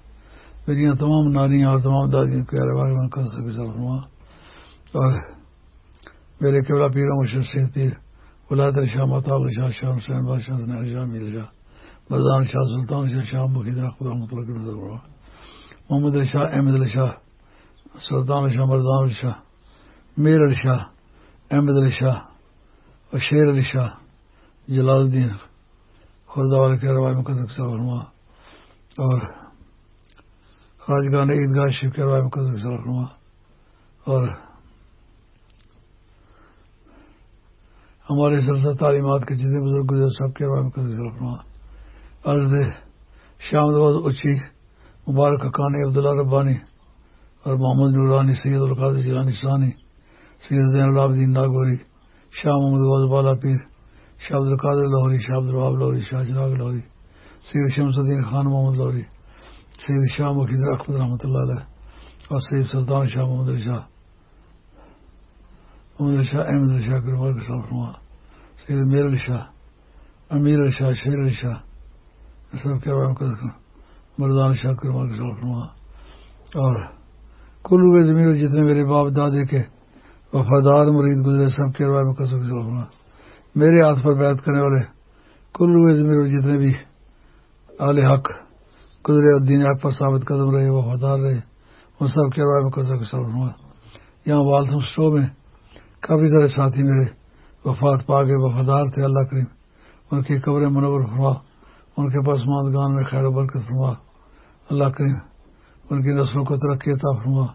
میری یہاں تمام نانیاں اور تمام دادیوں کے روا میں قدس فرما اور میرے قبلہ پیر مرشد سید پیر ولایت شاہ مطاع شاہ، شاہ حسین بادشاہ شاہ میر شاہ، مردان شاہ، سلطان شاہ، شاہ مخید رحمۃ اللہ کرم، محمد علی شاہ، احمد علی شاہ، سلطان شاہ، مردان علی شاہ، میر علی شاہ، احمد علی شاہ اور شیر علی شاہ، جلال الدین خوردہ والے کے روایت مقدس فرما اور خواجگان عیدگاہ شریف کے روایت مقدس فرما اور ہمارے سلسلہ تعلیمات کے جتنے بزرگ گزرے سب کے روایت مقدس فرما، عرض شام دواز اچھی مبارک حقانی عبداللہ ربانی اور محمد نورانی، سید القادر جیلانی ثانی، سید زین العابدین ناگوری، شاہ محمد غوث بالا پیر، شاہ عبد القادر لاہوری، شاہ عبد الوہاب لاہوری، شاہ چراغ لاہوری، سید شمس الدین خان محمد لاہوری، سید شاہ مخید احمد رحمۃ اللہ علیہ اور سید سلطان شاہ محمد علی شاہ، محمد علی شاہ، احمد علی شاہ کرمال کے فرما، سید میر علی شاہ، امیر علی شاہ، شیر علی شاہ، سب کے مردان شاہ کرمال کے فرما اور کل ہوئے زمین جتنے میرے باپ دادے کے وفادار مرید گزرے سب کے روایت میں قسم فرما، میرے ہاتھ پر بیعت کرنے والے کل ہوئے زمین اور جتنے بھی اہل حق گزرے اور دین حق پر ثابت قدم رہے، وفادار رہے، ان سب کے روایت میں قسم فرما۔ یہاں والتم اسٹو میں کافی سارے ساتھی میرے وفات پا کے وفادار تھے، اللہ کریم ان کی قبریں منور فرما، ان کے پسماندگان میں خیر و برکت فرما، اللہ کریم ان کی نسلوں کو ترقی عطا فرما،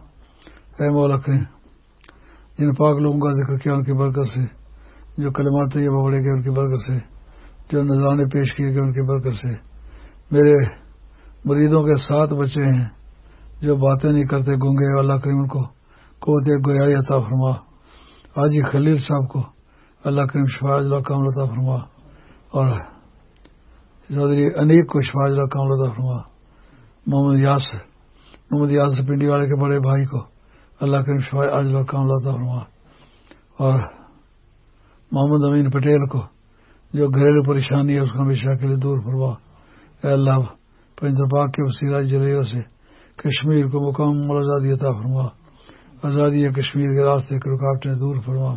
اے مولا کریم جن پاک لوگوں کا ذکر کیا ان کی برکت سے، جو کلمات طیبہ پڑھے گئے ان کی برکت سے، جو نذرانے پیش کیے گئے ان کی برکت سے، میرے مریدوں کے 7 بچے ہیں جو باتیں نہیں کرتے گونگے، اللہ کریم ان کو قوت گویائی عطا فرما، حاجی خلیل صاحب کو اللہ کریم شفاء اجلا کامل عطا فرما اور چودھری انیک کو شفاء اجلا کامل عطا فرما، محمد یاسر پنڈی والے کے بڑے بھائی کو اللہ کریم شفاء اجلا کامل عطا فرما اور محمد امین پٹیل کو جو گھریلو پریشانی ہے اس کو ہمیشہ کے لیے دور فرما، اے اللہ پنجر پاک کے وسیلہ جلیلہ سے کشمیر کو مکمل آزادی عطا فرما، آزادی کشمیر کے راستے کی رکاوٹیں دور فرما،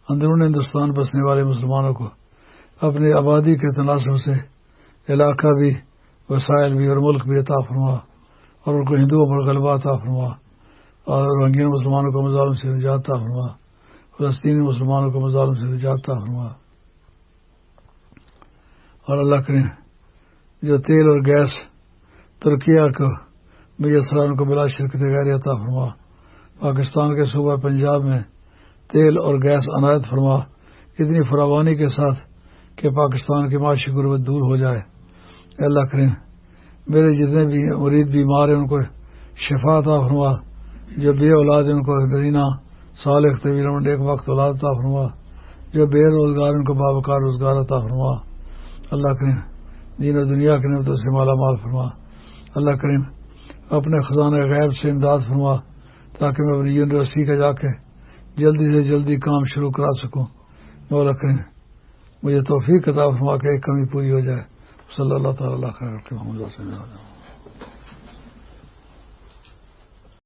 اندرون ہندوستان بسنے والے مسلمانوں کو اپنی آبادی کے تناسب سے علاقہ بھی، وسائل بھی اور ملک بھی عطا فرما اور ان کو ہندوؤں پر غلبہ عطا فرما اور روہنگیا مسلمانوں کو مظالم سے نجات عطا فرما، فلسطینی مسلمانوں کو مظالم سے نجات عطا فرما اور اللہ کریم جو تیل اور گیس ترکیہ کو میسر ان کو بلا شرکت غیر عطا فرما، پاکستان کے صوبہ پنجاب میں تیل اور گیس عنایت فرما اتنی فراوانی کے ساتھ کہ پاکستان کی معاشی غربت دور ہو جائے، اے اللہ کریم میرے جتنے بھی مرید بیمار ہیں ان کو شفا عطا فرما، جو بے اولاد ہیں ان کو گزینہ صالح طویل عمر ایک وقت اولاد عطا فرما، جو بے روزگار ان کو باوقار روزگار عطا فرما. اللہ کریم دین و دنیا کی نعمتوں سے مالا مال فرما. اللہ کریم اپنے خزانہ غیب سے امداد فرما تاکہ میں اپنی یونیورسٹی کا جا کے جلدی سے جلدی کام شروع کرا سکوں. مولا کریم مجھے توفیق عطا فرما کہ ایک کمی پوری ہو جائے. صلی اللہ تعالیٰ علیہ وسلم.